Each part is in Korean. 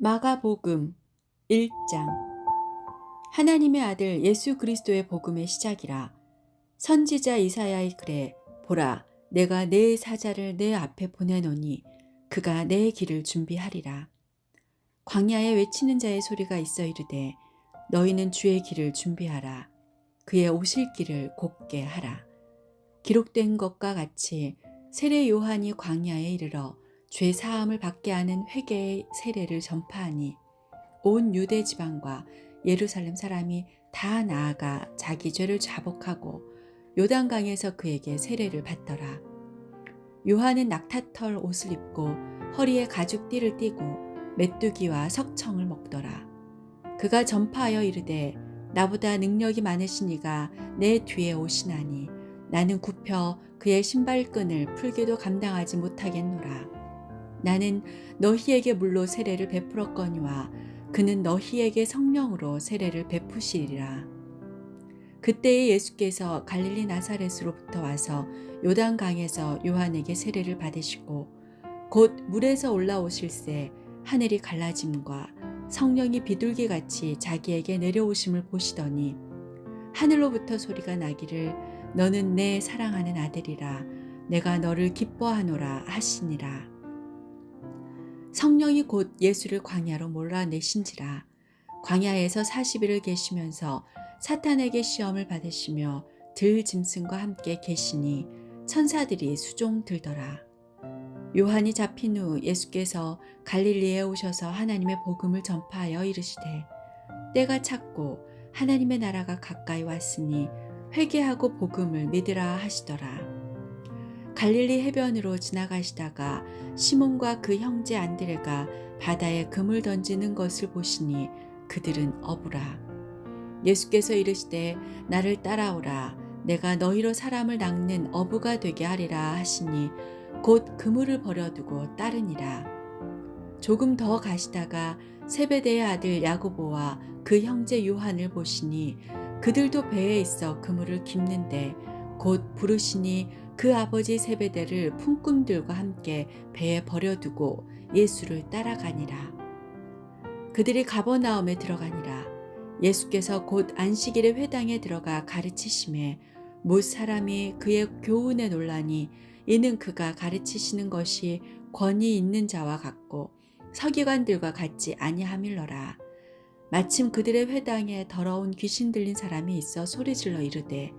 마가복음 1장. 하나님의 아들 예수 그리스도의 복음의 시작이라. 선지자 이사야의 글에 보라, 내가 내 사자를 내 앞에 보내노니 그가 내 길을 준비하리라. 광야에 외치는 자의 소리가 있어 이르되 너희는 주의 길을 준비하라. 그의 오실 길을 곧게 하라. 기록된 것과 같이 세례 요한이 광야에 이르러 죄 사함을 받게 하는 회개의 세례를 전파하니 온 유대 지방과 예루살렘 사람이 다 나아가 자기 죄를 자복하고 요단강에서 그에게 세례를 받더라. 요한은 낙타털 옷을 입고 허리에 가죽띠를 띠고 메뚜기와 석청을 먹더라. 그가 전파하여 이르되 나보다 능력이 많으신 이가 내 뒤에 오시나니 나는 굽혀 그의 신발끈을 풀기도 감당하지 못하겠노라. 나는 너희에게 물로 세례를 베풀었거니와 그는 너희에게 성령으로 세례를 베푸시리라. 그때에 예수께서 갈릴리 나사렛으로부터 와서 요단강에서 요한에게 세례를 받으시고 곧 물에서 올라오실새 하늘이 갈라짐과 성령이 비둘기같이 자기에게 내려오심을 보시더니 하늘로부터 소리가 나기를 너는 내 사랑하는 아들이라 내가 너를 기뻐하노라 하시니라. 성령이 곧 예수를 광야로 몰아내신지라. 광야에서 40일을 계시면서 사탄에게 시험을 받으시며 들 짐승과 함께 계시니 천사들이 수종 들더라. 요한이 잡힌 후 예수께서 갈릴리에 오셔서 하나님의 복음을 전파하여 이르시되 때가 찼고 하나님의 나라가 가까이 왔으니 회개하고 복음을 믿으라 하시더라. 갈릴리 해변으로 지나가시다가 시몬과 그 형제 안드레가 바다에 금을 던지는 것을 보시니 그들은 어부라. 예수께서 이르시되 나를 따라오라. 내가 너희로 사람을 낚는 어부가 되게 하리라 하시니 곧 그물을 버려두고 따르니라. 조금 더 가시다가 세베대의 아들 야고보와 그 형제 요한을 보시니 그들도 배에 있어 그물을 깁는데 곧 부르시니 그 아버지 세베대를 품꾼들과 함께 배에 버려두고 예수를 따라가니라. 그들이 가버나움에 들어가니라. 예수께서 곧 안식일에 회당에 들어가 가르치심에 못 사람이 그의 교훈에 놀라니 이는 그가 가르치시는 것이 권위 있는 자와 같고 서기관들과 같지 아니함일러라. 마침 그들의 회당에 더러운 귀신 들린 사람이 있어 소리질러 이르되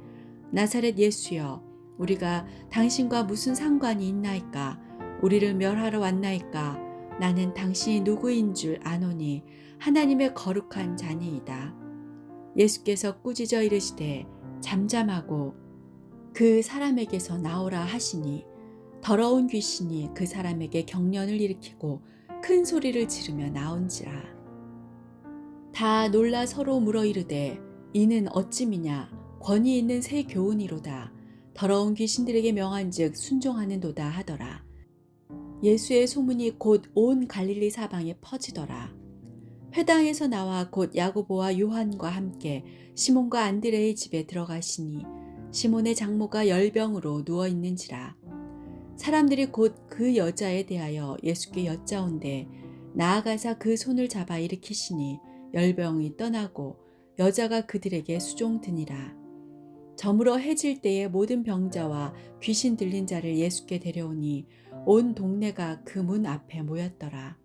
나사렛 예수여 우리가 당신과 무슨 상관이 있나이까? 우리를 멸하러 왔나이까? 나는 당신이 누구인 줄 아노니 하나님의 거룩한 자니이다. 예수께서 꾸짖어 이르시되 잠잠하고 그 사람에게서 나오라 하시니 더러운 귀신이 그 사람에게 경련을 일으키고 큰 소리를 지르며 나온지라. 다 놀라 서로 물어 이르되 이는 어찌미냐? 권위 있는 새 교훈이로다. 더러운 귀신들에게 명한즉 순종하는도다 하더라. 예수의 소문이 곧 온 갈릴리 사방에 퍼지더라. 회당에서 나와 곧 야고보와 요한과 함께 시몬과 안드레의 집에 들어가시니 시몬의 장모가 열병으로 누워 있는지라. 사람들이 곧 그 여자에 대하여 예수께 여짜온대 나아가사 그 손을 잡아 일으키시니 열병이 떠나고 여자가 그들에게 수종드니라. 저물어 해질 때에 모든 병자와 귀신 들린 자를 예수께 데려오니 온 동네가 그 문 앞에 모였더라.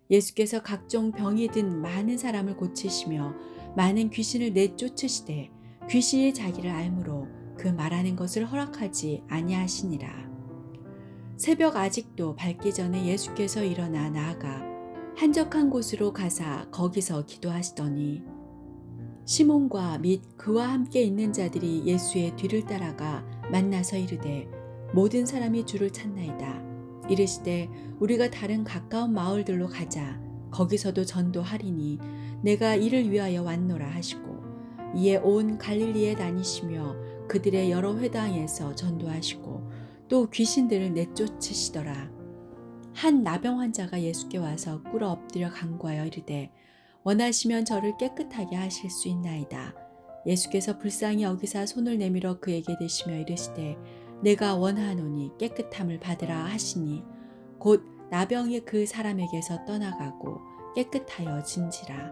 예수께서 각종 병이 든 많은 사람을 고치시며 많은 귀신을 내쫓으시되 귀신이 자기를 알므로 그 말하는 것을 허락하지 아니하시니라. 새벽 아직도 밝기 전에 예수께서 일어나 나아가 한적한 곳으로 가사 거기서 기도하시더니 시몬과 및 그와 함께 있는 자들이 예수의 뒤를 따라가 만나서 이르되 모든 사람이 주를 찾나이다. 이르시되 우리가 다른 가까운 마을들로 가자. 거기서도 전도하리니 내가 이를 위하여 왔노라 하시고 이에 온 갈릴리에 다니시며 그들의 여러 회당에서 전도하시고 또 귀신들을 내쫓으시더라. 한 나병 환자가 예수께 와서 꿇어 엎드려 간구하여 이르되 원하시면 저를 깨끗하게 하실 수 있나이다. 예수께서 불쌍히 여기사 손을 내밀어 그에게 대시며 이르시되 내가 원하노니 깨끗함을 받으라 하시니 곧 나병이 그 사람에게서 떠나가고 깨끗하여 진지라.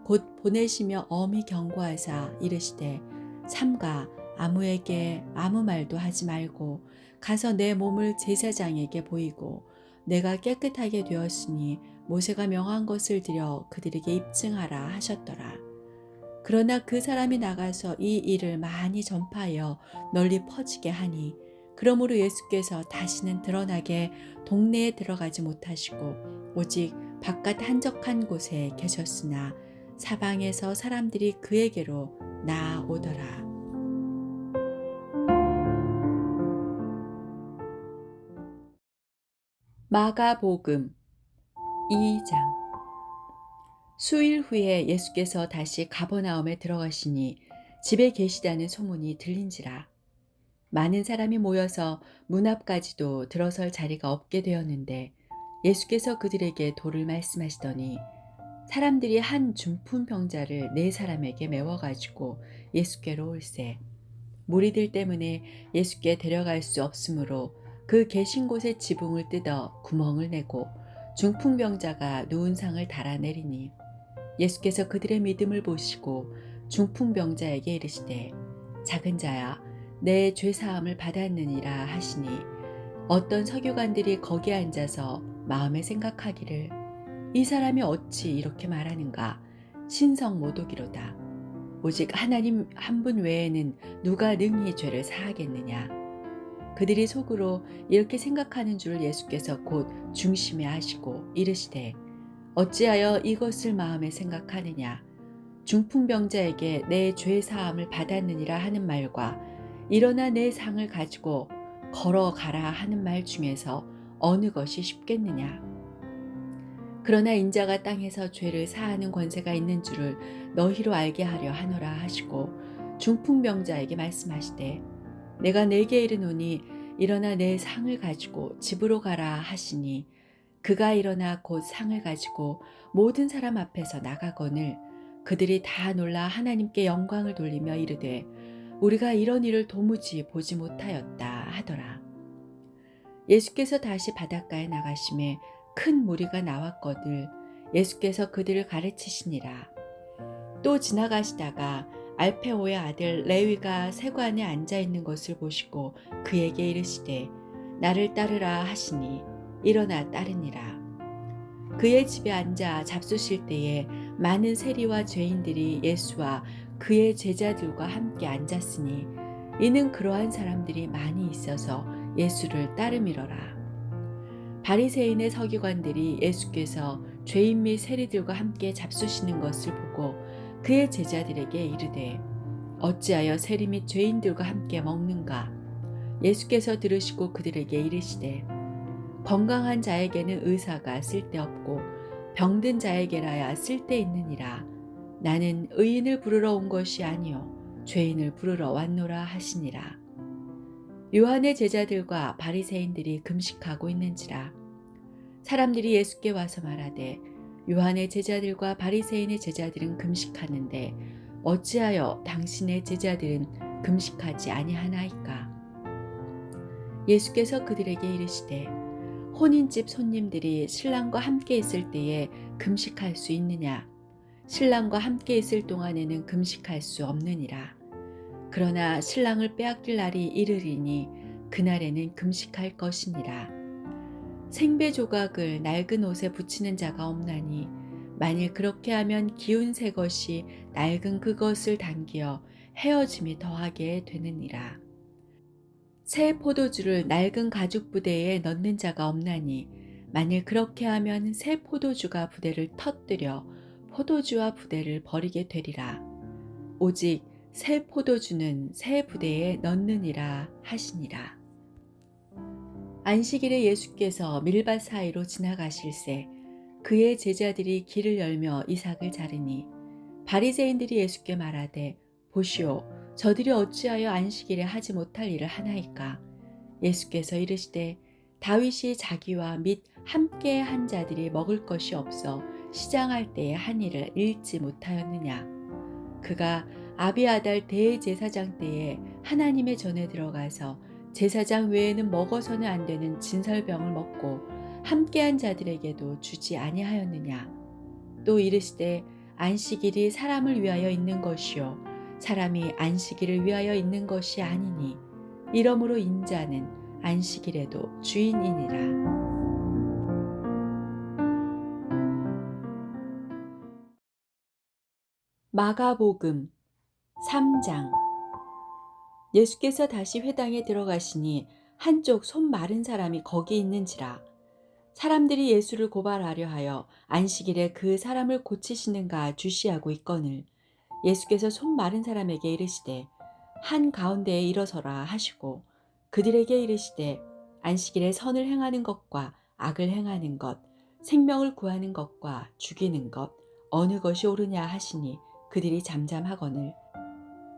곧 보내시며 엄히 경고하사 이르시되 삼가 아무에게 아무 말도 하지 말고 가서 내 몸을 제사장에게 보이고 내가 깨끗하게 되었으니 모세가 명한 것을 드려 그들에게 입증하라 하셨더라. 그러나 그 사람이 나가서 이 일을 많이 전파하여 널리 퍼지게 하니 그러므로 예수께서 다시는 드러나게 동네에 들어가지 못하시고 오직 바깥 한적한 곳에 계셨으나 사방에서 사람들이 그에게로 나아오더라. 마가복음 2장. 수일 후에 예수께서 다시 가버나움에 들어가시니 집에 계시다는 소문이 들린지라. 많은 사람이 모여서 문 앞까지도 들어설 자리가 없게 되었는데 예수께서 그들에게 도를 말씀하시더니 사람들이 한 중풍병자를 네 사람에게 메워가지고 예수께로 올세. 무리들 때문에 예수께 데려갈 수 없으므로 그 계신 곳의 지붕을 뜯어 구멍을 내고 중풍병자가 누운 상을 달아내리니 예수께서 그들의 믿음을 보시고 중풍병자에게 이르시되 작은 자야 내 죄사함을 받았느니라 하시니 어떤 서기관들이 거기 앉아서 마음에 생각하기를 이 사람이 어찌 이렇게 말하는가 신성 모독이로다. 오직 하나님 한 분 외에는 누가 능히 죄를 사하겠느냐. 그들이 속으로 이렇게 생각하는 줄 예수께서 곧 중심에 하시고 이르시되 어찌하여 이것을 마음에 생각하느냐. 중풍병자에게 내 죄 사함을 받았느니라 하는 말과 일어나 내 상을 가지고 걸어가라 하는 말 중에서 어느 것이 쉽겠느냐. 그러나 인자가 땅에서 죄를 사하는 권세가 있는 줄을 너희로 알게 하려 하노라 하시고 중풍병자에게 말씀하시되 내가 네게 이르노니 일어나 내 상을 가지고 집으로 가라 하시니 그가 일어나 곧 상을 가지고 모든 사람 앞에서 나가거늘 그들이 다 놀라 하나님께 영광을 돌리며 이르되 우리가 이런 일을 도무지 보지 못하였다 하더라. 예수께서 다시 바닷가에 나가심에 큰 무리가 나왔거늘 예수께서 그들을 가르치시니라. 또 지나가시다가 알페오의 아들 레위가 세관에 앉아 있는 것을 보시고 그에게 이르시되 나를 따르라 하시니 일어나 따르니라. 그의 집에 앉아 잡수실 때에 많은 세리와 죄인들이 예수와 그의 제자들과 함께 앉았으니 이는 그러한 사람들이 많이 있어서 예수를 따름이러라. 바리새인의 서기관들이 예수께서 죄인 및 세리들과 함께 잡수시는 것을 보고 그의 제자들에게 이르되 어찌하여 세리 및 죄인들과 함께 먹는가. 예수께서 들으시고 그들에게 이르시되 건강한 자에게는 의사가 쓸데없고 병든 자에게라야 쓸데있느니라. 나는 의인을 부르러 온 것이 아니요 죄인을 부르러 왔노라 하시니라. 요한의 제자들과 바리새인들이 금식하고 있는지라. 사람들이 예수께 와서 말하되 요한의 제자들과 바리새인의 제자들은 금식하는데 어찌하여 당신의 제자들은 금식하지 아니하나이까. 예수께서 그들에게 이르시되 혼인집 손님들이 신랑과 함께 있을 때에 금식할 수 있느냐. 신랑과 함께 있을 동안에는 금식할 수 없느니라. 그러나 신랑을 빼앗길 날이 이르리니 그날에는 금식할 것이니라. 생배 조각을 낡은 옷에 붙이는 자가 없나니 만일 그렇게 하면 기운 새 것이 낡은 그것을 당기어 헤어짐이 더하게 되느니라. 새 포도주를 낡은 가죽 부대에 넣는 자가 없나니 만일 그렇게 하면 새 포도주가 부대를 터뜨려 포도주와 부대를 버리게 되리라. 오직 새 포도주는 새 부대에 넣느니라 하시니라. 안식일에 예수께서 밀밭 사이로 지나가실새 그의 제자들이 길을 열며 이삭을 자르니 바리새인들이 예수께 말하되 보시오 저들이 어찌하여 안식일에 하지 못할 일을 하나이까. 예수께서 이르시되 다윗이 자기와 및 함께 한 자들이 먹을 것이 없어 시장할 때에 한 일을 잃지 못하였느냐. 그가 아비아달 대제사장 때에 하나님의 전에 들어가서 제사장 외에는 먹어서는 안 되는 진설병을 먹고 함께한 자들에게도 주지 아니하였느냐. 또 이르시되 안식일이 사람을 위하여 있는 것이요 사람이 안식일을 위하여 있는 것이 아니니 이러므로 인자는 안식일에도 주인이니라. 마가복음 3장. 예수께서 다시 회당에 들어가시니 한쪽 손 마른 사람이 거기 있는지라. 사람들이 예수를 고발하려 하여 안식일에 그 사람을 고치시는가 주시하고 있거늘 예수께서 손 마른 사람에게 이르시되 한 가운데에 일어서라 하시고 그들에게 이르시되 안식일에 선을 행하는 것과 악을 행하는 것 생명을 구하는 것과 죽이는 것 어느 것이 옳으냐 하시니 그들이 잠잠하거늘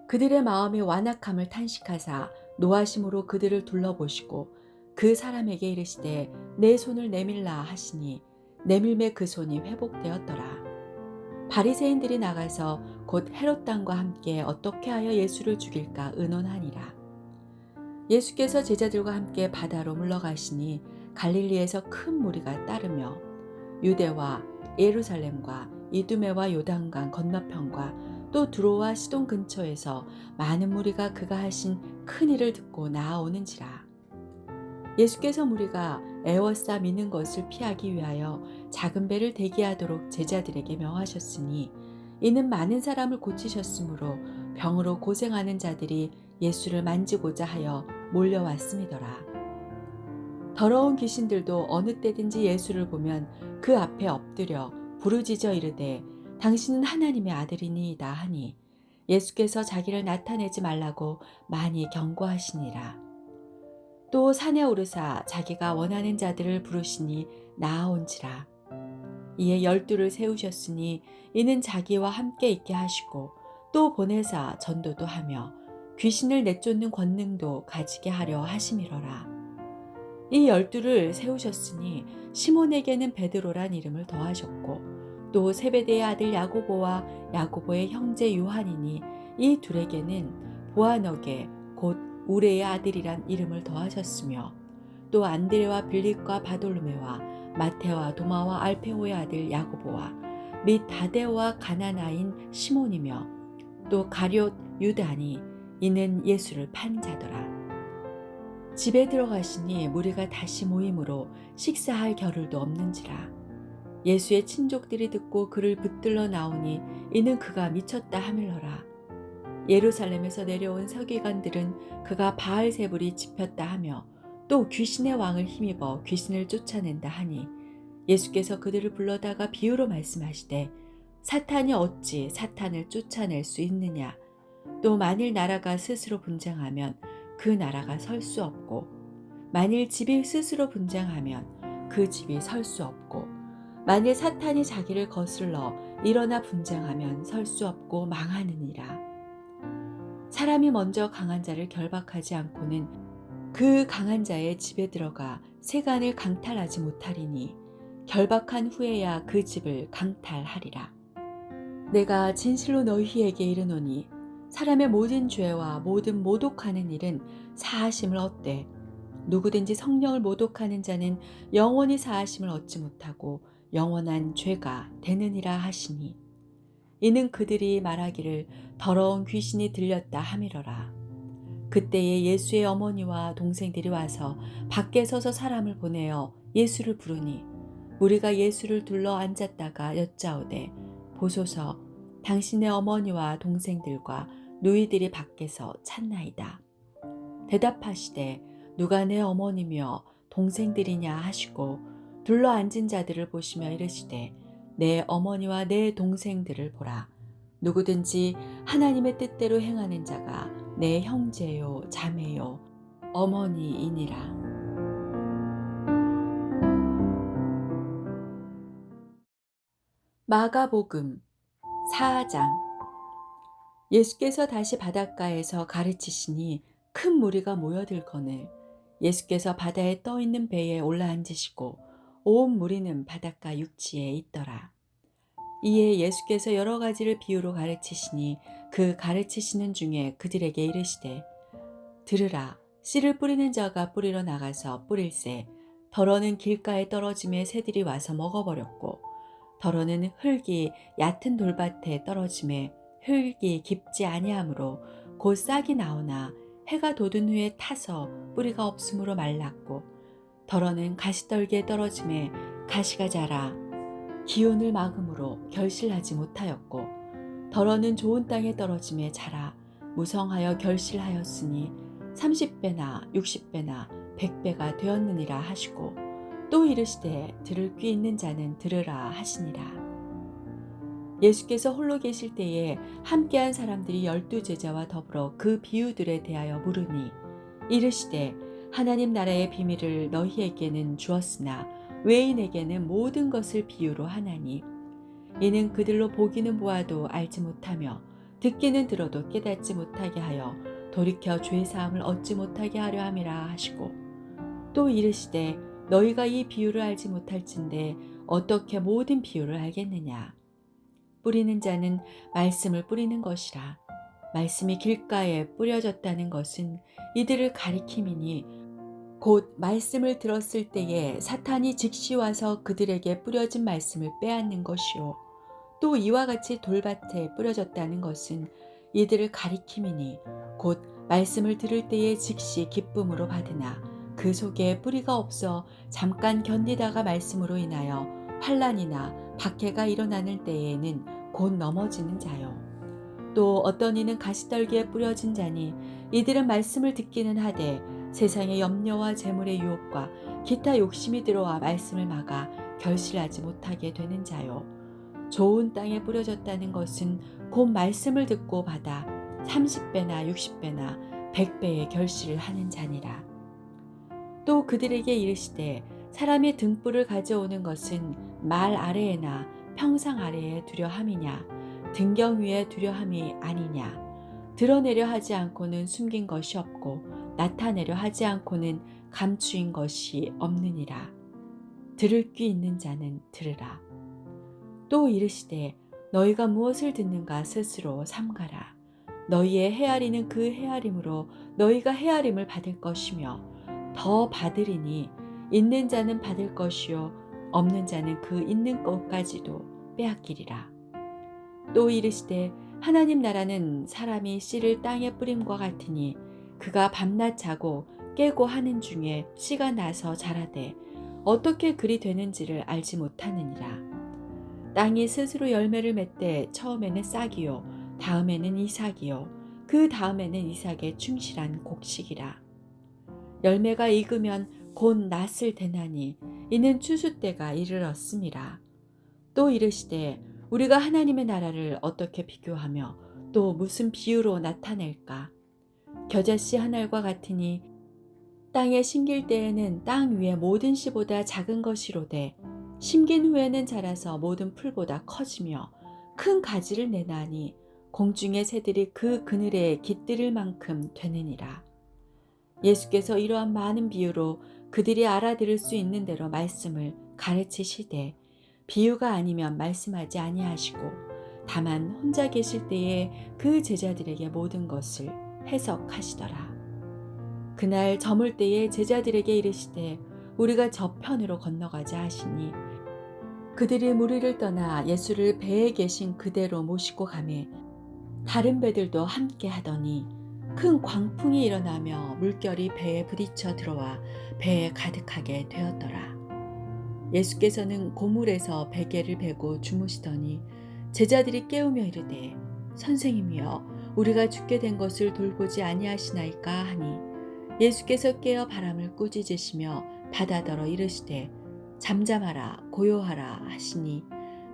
그들의 마음이 완악함을 탄식하사 노하심으로 그들을 둘러보시고 그 사람에게 이르시되 내 손을 내밀라 하시니 내밀매 그 손이 회복되었더라. 바리새인들이 나가서 곧 헤롯 당과 함께 어떻게 하여 예수를 죽일까 의논하니라. 예수께서 제자들과 함께 바다로 물러가시니 갈릴리에서 큰 무리가 따르며 유대와 예루살렘과 이두메와 요단강 건너편과 또 두로와 시돈 근처에서 많은 무리가 그가 하신 큰 일을 듣고 나아오는지라. 예수께서 무리가 애워싸 미는 것을 피하기 위하여 작은 배를 대기하도록 제자들에게 명하셨으니 이는 많은 사람을 고치셨으므로 병으로 고생하는 자들이 예수를 만지고자 하여 몰려왔음이더라. 더러운 귀신들도 어느 때든지 예수를 보면 그 앞에 엎드려 부르짖어 이르되 당신은 하나님의 아들이니이다 하니 예수께서 자기를 나타내지 말라고 많이 경고하시니라. 또 산에 오르사 자기가 원하는 자들을 부르시니 나아온지라. 이에 12를 세우셨으니 이는 자기와 함께 있게 하시고 또 보내사 전도도 하며 귀신을 내쫓는 권능도 가지게 하려 하심이러라. 이 12를 세우셨으니 시몬에게는 베드로란 이름을 더하셨고 또 세베대의 아들 야고보와 야고보의 형제 요한이니 이 둘에게는 보아너게 곧 우레의 아들이란 이름을 더하셨으며 또 안드레와 빌립과 바돌로메와 마테와 도마와 알페오의 아들 야고보와 및 다데오와 가나나인 시몬이며 또 가룟 유다니 이는 예수를 판 자더라. 집에 들어가시니 무리가 다시 모임으로 식사할 겨를도 없는지라. 예수의 친족들이 듣고 그를 붙들러 나오니 이는 그가 미쳤다 하밀러라. 예루살렘에서 내려온 서기관들은 그가 바알세불이 집혔다 하며 또 귀신의 왕을 힘입어 귀신을 쫓아낸다 하니 예수께서 그들을 불러다가 비유로 말씀하시되 사탄이 어찌 사탄을 쫓아낼 수 있느냐. 또 만일 나라가 스스로 분쟁하면 그 나라가 설 수 없고 만일 집이 스스로 분쟁하면 그 집이 설 수 없고 만일 사탄이 자기를 거슬러 일어나 분쟁하면 설 수 없고 망하느니라. 사람이 먼저 강한 자를 결박하지 않고는 그 강한 자의 집에 들어가 세간을 강탈하지 못하리니 결박한 후에야 그 집을 강탈하리라. 내가 진실로 너희에게 이르노니 사람의 모든 죄와 모든 모독하는 일은 사하심을 얻되 누구든지 성령을 모독하는 자는 영원히 사하심을 얻지 못하고 영원한 죄가 되느니라 하시니 이는 그들이 말하기를 더러운 귀신이 들렸다 하밀어라. 그때에 예수의 어머니와 동생들이 와서 밖에 서서 사람을 보내어 예수를 부르니 무리가 예수를 둘러 앉았다가 여짜오되 보소서 당신의 어머니와 동생들과 누이들이 밖에서 찾나이다. 대답하시되 누가 내 어머니며 동생들이냐 하시고 둘러 앉은 자들을 보시며 이르시되 내 어머니와 내 동생들을 보라. 누구든지 하나님의 뜻대로 행하는 자가 내 형제요 자매요 어머니이니라. 마가복음 4장. 예수께서 다시 바닷가에서 가르치시니 큰 무리가 모여들거늘 예수께서 바다에 떠 있는 배에 올라앉으시고 온 무리는 바닷가 육지에 있더라. 이에 예수께서 여러 가지를 비유로 가르치시니 그 가르치시는 중에 그들에게 이르시되 들으라. 씨를 뿌리는 자가 뿌리러 나가서 뿌릴새 더러는 길가에 떨어짐에 새들이 와서 먹어버렸고 더러는 흙이 얕은 돌밭에 떨어짐에 흙이 깊지 아니하므로 곧 싹이 나오나 해가 돋은 후에 타서 뿌리가 없으므로 말랐고 더러는 가시떨기에 떨어짐에 가시가 자라 기운을 막음으로 결실하지 못하였고 더러는 좋은 땅에 떨어짐에 자라 무성하여 결실하였으니 30배나 60배나 100배가 되었느니라 하시고 또 이르시되 들을 귀 있는 자는 들으라 하시니라. 예수께서 홀로 계실 때에 함께한 사람들이 12제자와 더불어 그 비유들에 대하여 물으니 이르시되 하나님 나라의 비밀을 너희에게는 주었으나 외인에게는 모든 것을 비유로 하나니 이는 그들로 보기는 보아도 알지 못하며 듣기는 들어도 깨닫지 못하게 하여 돌이켜 죄 사함을 얻지 못하게 하려 함이라 하시고 또 이르시되 너희가 이 비유를 알지 못할진대 어떻게 모든 비유를 알겠느냐. 뿌리는 자는 말씀을 뿌리는 것이라. 말씀이 길가에 뿌려졌다는 것은 이들을 가리킴이니 곧 말씀을 들었을 때에 사탄이 즉시 와서 그들에게 뿌려진 말씀을 빼앗는 것이요. 또 이와 같이 돌밭에 뿌려졌다는 것은 이들을 가리킴이니 곧 말씀을 들을 때에 즉시 기쁨으로 받으나 그 속에 뿌리가 없어 잠깐 견디다가 말씀으로 인하여 환난이나 박해가 일어나는 때에는 곧 넘어지는 자요. 또 어떤 이는 가시떨기에 뿌려진 자니 이들은 말씀을 듣기는 하되 세상의 염려와 재물의 유혹과 기타 욕심이 들어와 말씀을 막아 결실하지 못하게 되는 자요. 좋은 땅에 뿌려졌다는 것은 곧 말씀을 듣고 받아 30배나 60배나 100배의 결실을 하는 자니라. 또 그들에게 이르시되 사람의 등불을 가져오는 것은 말 아래에나 평상 아래에 두려 함이냐 등경 위에 두려 함이 아니냐. 드러내려 하지 않고는 숨긴 것이 없고 나타내려 하지 않고는 감추인 것이 없느니라. 들을 귀 있는 자는 들으라. 또 이르시되 너희가 무엇을 듣는가 스스로 삼가라. 너희의 헤아리는 그 헤아림으로 너희가 헤아림을 받을 것이며 더 받으리니 있는 자는 받을 것이요 없는 자는 그 있는 것까지도 빼앗기리라. 또 이르시되 하나님 나라는 사람이 씨를 땅에 뿌림과 같으니 그가 밤낮 자고 깨고 하는 중에 씨가 나서 자라되 어떻게 그리 되는지를 알지 못하느니라. 땅이 스스로 열매를 맺되 처음에는 싹이요 다음에는 이삭이요 그 다음에는 이삭의 충실한 곡식이라. 열매가 익으면 곧 낫을 대나니 이는 추수 때가 이르렀음이라. 또 이르시되 우리가 하나님의 나라를 어떻게 비교하며 또 무슨 비유로 나타낼까. 겨자씨 한 알과 같으니 땅에 심길 때에는 땅 위의 모든 씨보다 작은 것이로되 심긴 후에는 자라서 모든 풀보다 커지며 큰 가지를 내나니 공중의 새들이 그 그늘에 깃들일 만큼 되느니라. 예수께서 이러한 많은 비유로 그들이 알아들을 수 있는 대로 말씀을 가르치시되 비유가 아니면 말씀하지 아니하시고 다만 혼자 계실 때에 그 제자들에게 모든 것을 해석하시더라. 그날 저물 때에 제자들에게 이르시되 우리가 저편으로 건너가자 하시니 그들이 무리를 떠나 예수를 배에 계신 그대로 모시고 가매 다른 배들도 함께 하더니 큰 광풍이 일어나며 물결이 배에 부딪혀 들어와 배에 가득하게 되었더라. 예수께서는 고물에서 베개를 베고 주무시더니 제자들이 깨우며 이르되 선생님이여 우리가 죽게 된 것을 돌보지 아니하시나이까 하니 예수께서 깨어 바람을 꾸짖으시며 바다더러 이르시되 잠잠하라 고요하라 하시니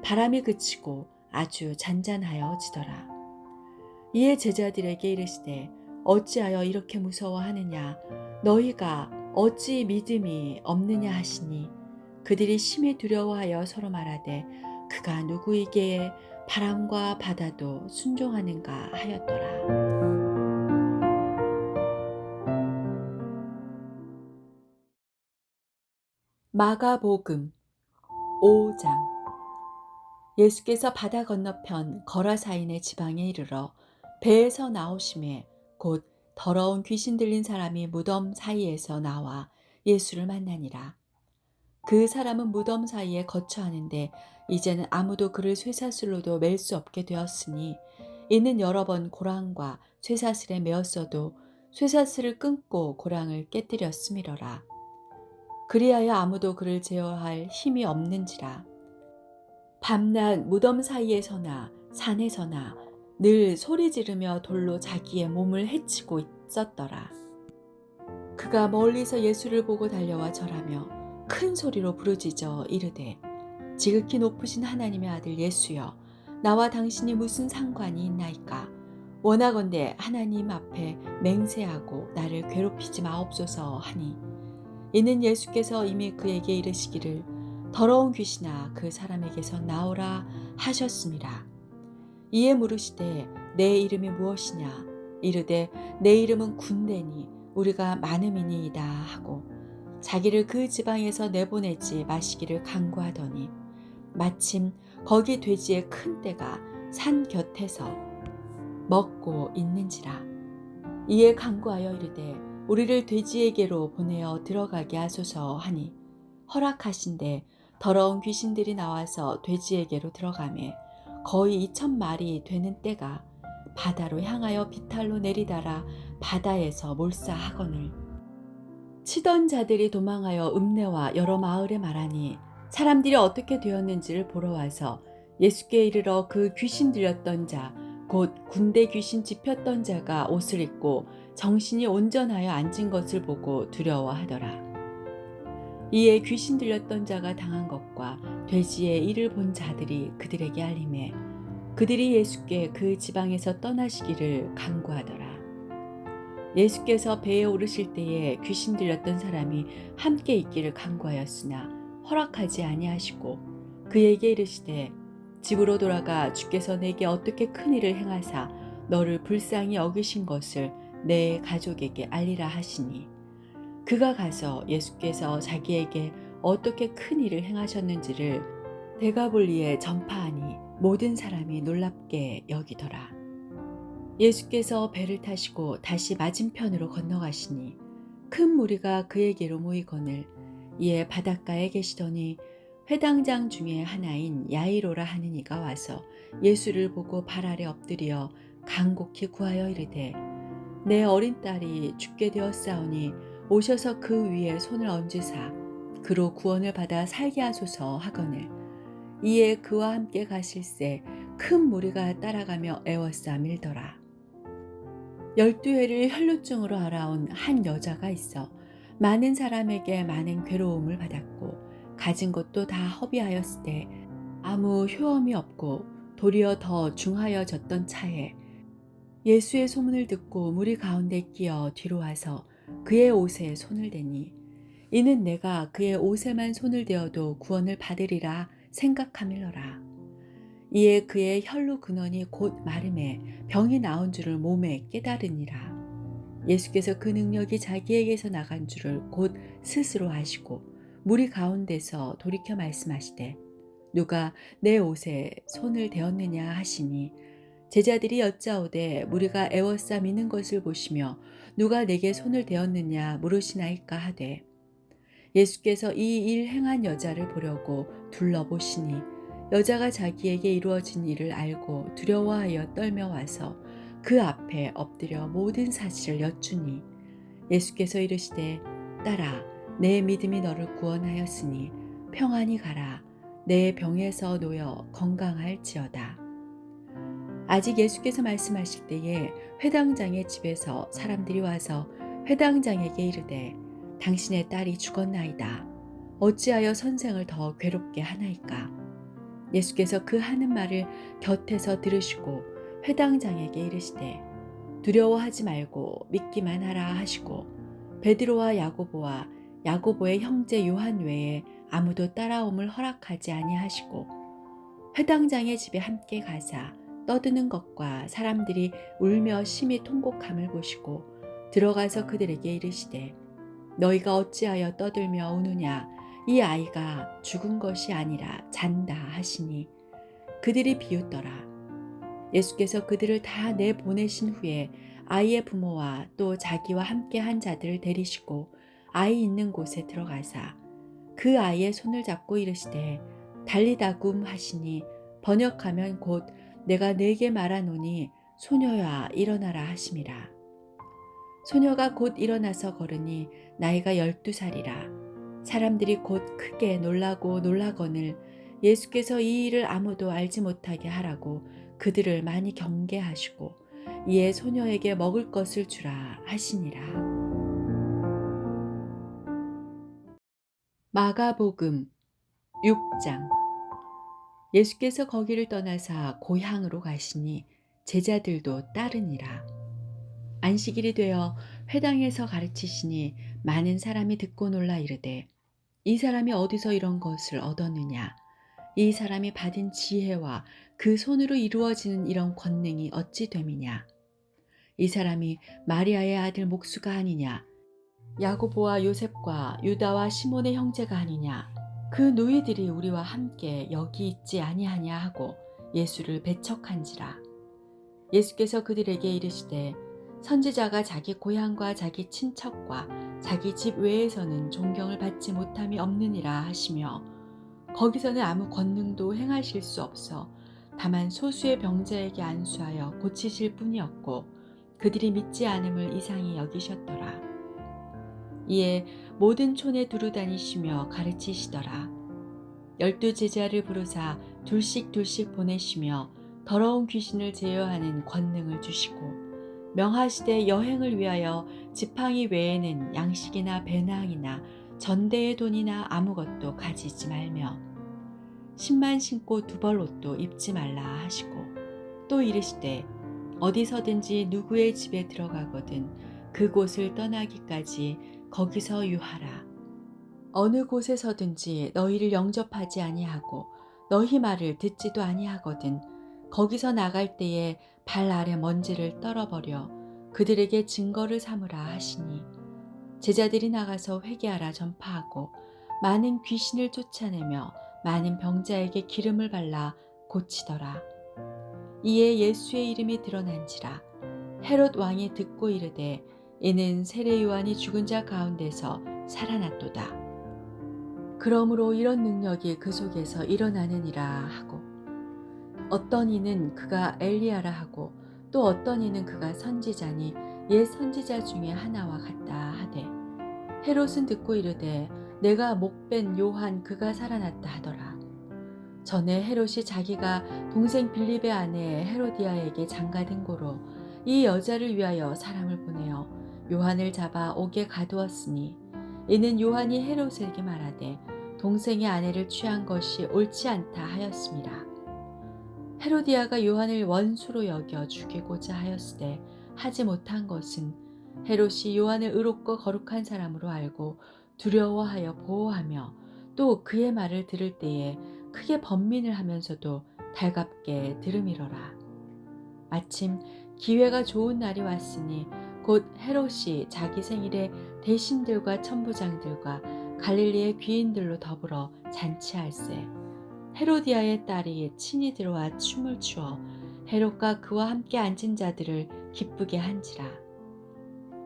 바람이 그치고 아주 잔잔하여지더라. 이에 제자들에게 이르시되 어찌하여 이렇게 무서워하느냐 너희가 어찌 믿음이 없느냐 하시니 그들이 심히 두려워하여 서로 말하되 그가 누구이기에 바람과 바다도 순종하는가 하였더라. 마가복음 5장. 예수께서 바다 건너편 거라사인의 지방에 이르러 배에서 나오심에 곧 더러운 귀신 들린 사람이 무덤 사이에서 나와 예수를 만나니라. 그 사람은 무덤 사이에 거처하는데 이제는 아무도 그를 쇠사슬로도 맬 수 없게 되었으니 이는 여러 번 고랑과 쇠사슬에 매었어도 쇠사슬을 끊고 고랑을 깨뜨렸음이러라. 그리하여 아무도 그를 제어할 힘이 없는지라. 밤낮 무덤 사이에서나 산에서나 늘 소리 지르며 돌로 자기의 몸을 해치고 있었더라. 그가 멀리서 예수를 보고 달려와 절하며 큰 소리로 부르짖어 이르되 지극히 높으신 하나님의 아들 예수여, 나와 당신이 무슨 상관이 있나이까? 원하건대 하나님 앞에 맹세하고 나를 괴롭히지 마옵소서 하니, 이는 예수께서 이미 그에게 이르시기를 더러운 귀신아 그 사람에게서 나오라 하셨음이라. 이에 물으시되 내 이름이 무엇이냐? 이르되 내 이름은 군대니 우리가 많음이니이다 하고 자기를 그 지방에서 내보내지 마시기를 간구하더니 마침 거기 돼지의 큰 떼가 산 곁에서 먹고 있는지라. 이에 간구하여 이르되 우리를 돼지에게로 보내어 들어가게 하소서 하니 허락하신대 더러운 귀신들이 나와서 돼지에게로 들어가매 거의 2,000마리 되는 떼가 바다로 향하여 비탈로 내리다라 바다에서 몰사하거늘 치던 자들이 도망하여 읍내와 여러 마을에 말하니 사람들이 어떻게 되었는지를 보러 와서 예수께 이르러 그 귀신 들렸던 자 곧 군대 귀신 집혔던 자가 옷을 입고 정신이 온전하여 앉은 것을 보고 두려워하더라. 이에 귀신 들렸던 자가 당한 것과 돼지의 일을 본 자들이 그들에게 알림해 그들이 예수께 그 지방에서 떠나시기를 간구하더라. 예수께서 배에 오르실 때에 귀신 들렸던 사람이 함께 있기를 간구하였으나 허락하지 아니하시고 그에게 이르시되 집으로 돌아가 주께서 내게 어떻게 큰 일을 행하사 너를 불쌍히 여기신 것을 내 가족에게 알리라 하시니 그가 가서 예수께서 자기에게 어떻게 큰 일을 행하셨는지를 데가볼리에 전파하니 모든 사람이 놀랍게 여기더라. 예수께서 배를 타시고 다시 맞은편으로 건너가시니 큰 무리가 그에게로 모이거늘 이에 바닷가에 계시더니 회당장 중에 하나인 야이로라 하는 이가 와서 예수를 보고 발 아래 엎드려 간곡히 구하여 이르되 내 어린 딸이 죽게 되었사오니 오셔서 그 위에 손을 얹으사 그로 구원을 받아 살게 하소서 하거늘 이에 그와 함께 가실새 큰 무리가 따라가며 애워싸 밀더라. 12회를 혈루증으로 알아온 한 여자가 있어 많은 사람에게 많은 괴로움을 받았고 가진 것도 다 허비하였으되 아무 효험이 없고 도리어 더 중하여졌던 차에 예수의 소문을 듣고 무리 가운데 끼어 뒤로 와서 그의 옷에 손을 대니 이는 내가 그의 옷에만 손을 대어도 구원을 받으리라 생각함일러라. 이에 그의 혈루 근원이 곧 마름에 병이 나온 줄을 몸에 깨달으니라. 예수께서 그 능력이 자기에게서 나간 줄을 곧 스스로 아시고 무리 가운데서 돌이켜 말씀하시되 누가 내 옷에 손을 대었느냐 하시니 제자들이 여짜오되 무리가 애워싸 미는 것을 보시며 누가 내게 손을 대었느냐 물으시나이까 하되 예수께서 이 일 행한 여자를 보려고 둘러보시니 여자가 자기에게 이루어진 일을 알고 두려워하여 떨며 와서 그 앞에 엎드려 모든 사실을 여쭈니 예수께서 이르시되 딸아 내 믿음이 너를 구원하였으니 평안히 가라 내 병에서 놓여 건강할지어다. 아직 예수께서 말씀하실 때에 회당장의 집에서 사람들이 와서 회당장에게 이르되 당신의 딸이 죽었나이다. 어찌하여 선생을 더 괴롭게 하나이까? 예수께서 그 하는 말을 곁에서 들으시고 회당장에게 이르시되 두려워하지 말고 믿기만 하라 하시고 베드로와 야고보와 야고보의 형제 요한 외에 아무도 따라옴을 허락하지 아니하시고 회당장의 집에 함께 가사 떠드는 것과 사람들이 울며 심히 통곡함을 보시고 들어가서 그들에게 이르시되 너희가 어찌하여 떠들며 우느냐 이 아이가 죽은 것이 아니라 잔다 하시니 그들이 비웃더라. 예수께서 그들을 다 내보내신 후에 아이의 부모와 또 자기와 함께 한 자들을 데리시고 아이 있는 곳에 들어가사 그 아이의 손을 잡고 이르시되 달리다굼 하시니 번역하면 곧 내가 네게 말하노니 소녀야 일어나라 하심이라. 소녀가 곧 일어나서 걸으니 나이가 12살이라. 사람들이 곧 크게 놀라고 놀라거늘 예수께서 이 일을 아무도 알지 못하게 하라고 그들을 많이 경계하시고 이에 소녀에게 먹을 것을 주라 하시니라. 마가복음 6장. 예수께서 거기를 떠나사 고향으로 가시니 제자들도 따르니라. 안식일이 되어 회당에서 가르치시니 많은 사람이 듣고 놀라 이르되 이 사람이 어디서 이런 것을 얻었느냐? 이 사람이 받은 지혜와 그 손으로 이루어지는 이런 권능이 어찌 됨이냐? 이 사람이 마리아의 아들 목수가 아니냐? 야고보와 요셉과 유다와 시몬의 형제가 아니냐? 그 누이들이 우리와 함께 여기 있지 아니하냐 하고 예수를 배척한지라. 예수께서 그들에게 이르시되 선지자가 자기 고향과 자기 친척과 자기 집 외에서는 존경을 받지 못함이 없느니라 하시며 거기서는 아무 권능도 행하실 수 없어 다만 소수의 병자에게 안수하여 고치실 뿐이었고 그들이 믿지 않음을 이상히 여기셨더라. 이에 모든 촌에 두루 다니시며 가르치시더라. 12 제자를 부르사 둘씩 보내시며 더러운 귀신을 제어하는 권능을 주시고 명하시되 여행을 위하여 지팡이 외에는 양식이나 배낭이나 전대의 돈이나 아무것도 가지지 말며 신만 신고 두벌 옷도 입지 말라 하시고 또 이르시되 어디서든지 누구의 집에 들어가거든 그곳을 떠나기까지 거기서 유하라. 어느 곳에서든지 너희를 영접하지 아니하고 너희 말을 듣지도 아니하거든 거기서 나갈 때에 발 아래 먼지를 떨어버려 그들에게 증거를 삼으라 하시니 제자들이 나가서 회개하라 전파하고 많은 귀신을 쫓아내며 많은 병자에게 기름을 발라 고치더라. 이에 예수의 이름이 드러난지라. 헤롯 왕이 듣고 이르되 이는 세례 요한이 죽은 자 가운데서 살아났도다. 그러므로 이런 능력이 그 속에서 일어나느니라 하고 어떤 이는 그가 엘리야라 하고 또 어떤 이는 그가 선지자니 옛 선지자 중에 하나와 같다 하되 헤롯은 듣고 이르되 내가 목벤 요한 그가 살아났다 하더라. 전에 헤롯이 자기가 동생 빌립의 아내 헤로디아에게 장가든 고로 이 여자를 위하여 사람을 보내어 요한을 잡아 옥에 가두었으니 이는 요한이 헤롯에게 말하되 동생의 아내를 취한 것이 옳지 않다 하였습니다. 헤로디아가 요한을 원수로 여겨 죽이고자 하였으되 하지 못한 것은 헤롯이 요한을 의롭고 거룩한 사람으로 알고 두려워하여 보호하며 또 그의 말을 들을 때에 크게 번민을 하면서도 달갑게 들음이러라. 마침 기회가 좋은 날이 왔으니 곧 헤롯이 자기 생일에 대신들과 천부장들과 갈릴리의 귀인들로 더불어 잔치할세 헤로디아의 딸이 친히 들어와 춤을 추어 헤롯과 그와 함께 앉은 자들을 기쁘게 한지라.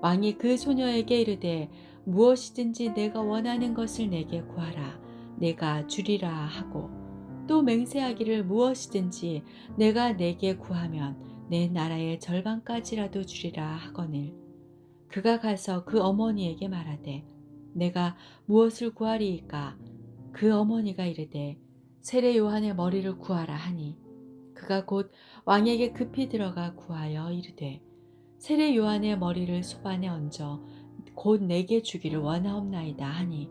왕이 그 소녀에게 이르되 무엇이든지 내가 원하는 것을 내게 구하라 내가 주리라 하고 또 맹세하기를 무엇이든지 내가 내게 구하면 내 나라의 절반까지라도 주리라 하거늘 그가 가서 그 어머니에게 말하되 내가 무엇을 구하리이까 그 어머니가 이르되 세례 요한의 머리를 구하라 하니 그가 곧 왕에게 급히 들어가 구하여 이르되 세례 요한의 머리를 소반에 얹어 곧 내게 주기를 원하옵나이다 하니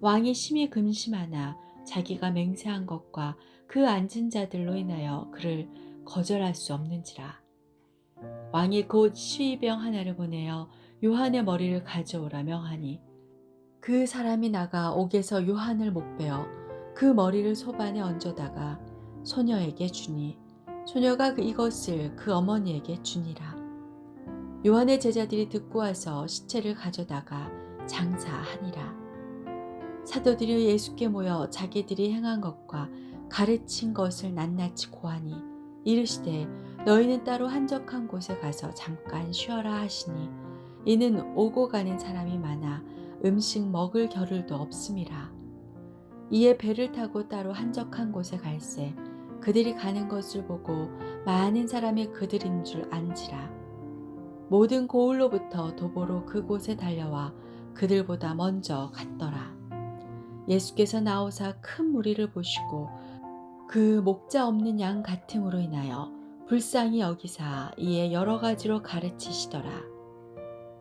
왕이 심히 근심하나 자기가 맹세한 것과 그 앉은 자들로 인하여 그를 거절할 수 없는지라. 왕이 곧 시위병 하나를 보내어 요한의 머리를 가져오라 명하니 그 사람이 나가 옥에서 요한을 못 베어 그 머리를 소반에 얹어다가 소녀에게 주니 소녀가 이것을 그 어머니에게 주니라. 요한의 제자들이 듣고 와서 시체를 가져다가 장사하니라. 사도들이 예수께 모여 자기들이 행한 것과 가르친 것을 낱낱이 고하니 이르시되 너희는 따로 한적한 곳에 가서 잠깐 쉬어라 하시니 이는 오고 가는 사람이 많아 음식 먹을 겨를도 없음이라. 이에 배를 타고 따로 한적한 곳에 갈새 그들이 가는 것을 보고 많은 사람이 그들인 줄 안지라. 모든 고을로부터 도보로 그곳에 달려와 그들보다 먼저 갔더라. 예수께서 나오사 큰 무리를 보시고 그 목자 없는 양 같음으로 인하여 불쌍히 여기사 이에 여러 가지로 가르치시더라.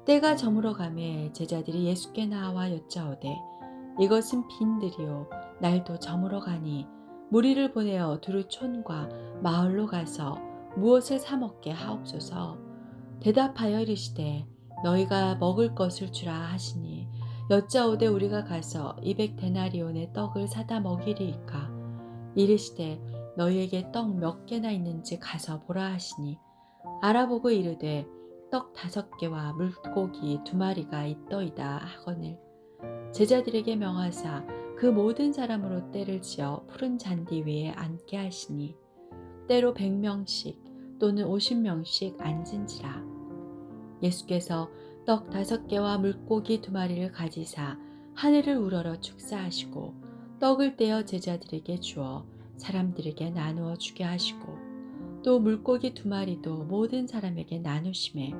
때가 저물어 가매 제자들이 예수께 나와 여짜오되 이것은 빈들이요 날도 저물어 가니 무리를 보내어 두루 촌과 마을로 가서 무엇을 사 먹게 하옵소서. 대답하여 이르시되 너희가 먹을 것을 주라 하시니 여짜오되 우리가 가서 200데나리온의 떡을 사다 먹이리이까. 이르시되 너희에게 떡 몇 개나 있는지 가서 보라 하시니 알아보고 이르되 떡 5개와 물고기 2마리가 있더이다 하거늘 제자들에게 명하사 그 모든 사람으로 때를 지어 푸른 잔디 위에 앉게 하시니 때로 100명씩 또는 50명씩 앉은지라. 예수께서 떡 5개와 물고기 2마리를 가지사 하늘을 우러러 축사하시고 떡을 떼어 제자들에게 주어 사람들에게 나누어 주게 하시고 또 물고기 2마리도 모든 사람에게 나누심에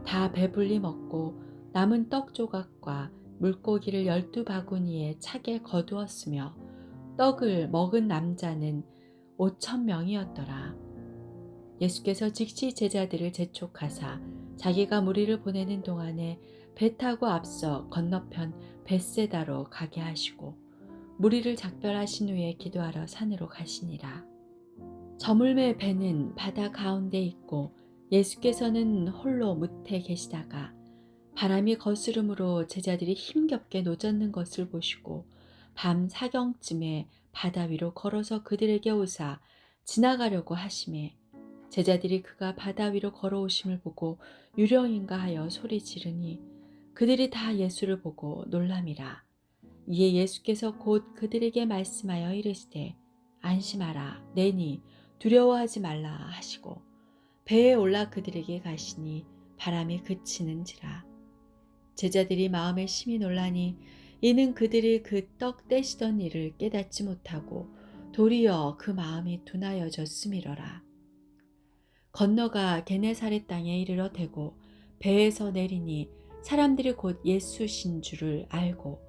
다 배불리 먹고 남은 떡 조각과 물고기를 12바구니에 차게 거두었으며 떡을 먹은 남자는 5,000명이었더라. 예수께서 즉시 제자들을 재촉하사 자기가 무리를 보내는 동안에 배 타고 앞서 건너편 벳세다로 가게 하시고 무리를 작별하신 후에 기도하러 산으로 가시니라. 저물매 배는 바다 가운데 있고 예수께서는 홀로 무태 계시다가 바람이 거스름으로 제자들이 힘겹게 노젓는 것을 보시고 밤 사경쯤에 바다 위로 걸어서 그들에게 오사 지나가려고 하심에 제자들이 그가 바다 위로 걸어오심을 보고 유령인가 하여 소리 지르니 그들이 다 예수를 보고 놀람이라. 이에 예수께서 곧 그들에게 말씀하여 이르시되 안심하라 내니 두려워하지 말라 하시고 배에 올라 그들에게 가시니 바람이 그치는지라. 제자들이 마음에 심히 놀라니 이는 그들이 그 떡 떼시던 일을 깨닫지 못하고 도리어 그 마음이 둔하여졌음이러라. 건너가 게네사렛 땅에 이르러 대고 배에서 내리니 사람들이 곧 예수신 줄을 알고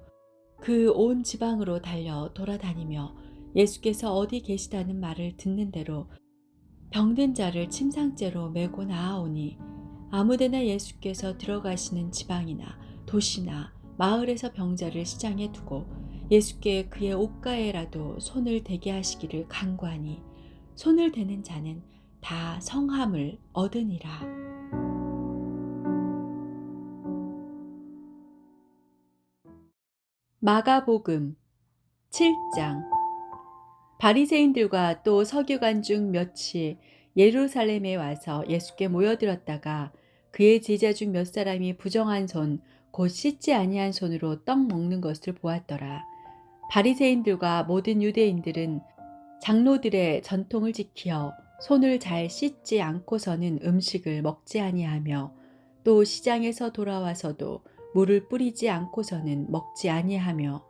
그 온 지방으로 달려 돌아다니며 예수께서 어디 계시다는 말을 듣는 대로 병든 자를 침상째로 메고 나아오니 아무데나 예수께서 들어가시는 지방이나 도시나 마을에서 병자를 시장에 두고 예수께 그의 옷가에라도 손을 대게 하시기를 간구하니 손을 대는 자는 다 성함을 얻으니라. 마가복음 7장. 바리새인들과 또 서기관 중 몇이 예루살렘에 와서 예수께 모여들었다가 그의 제자 중 몇 사람이 부정한 손 곧 씻지 아니한 손으로 떡 먹는 것을 보았더라. 바리새인들과 모든 유대인들은 장로들의 전통을 지키어 손을 잘 씻지 않고서는 음식을 먹지 아니하며 또 시장에서 돌아와서도 물을 뿌리지 않고서는 먹지 아니하며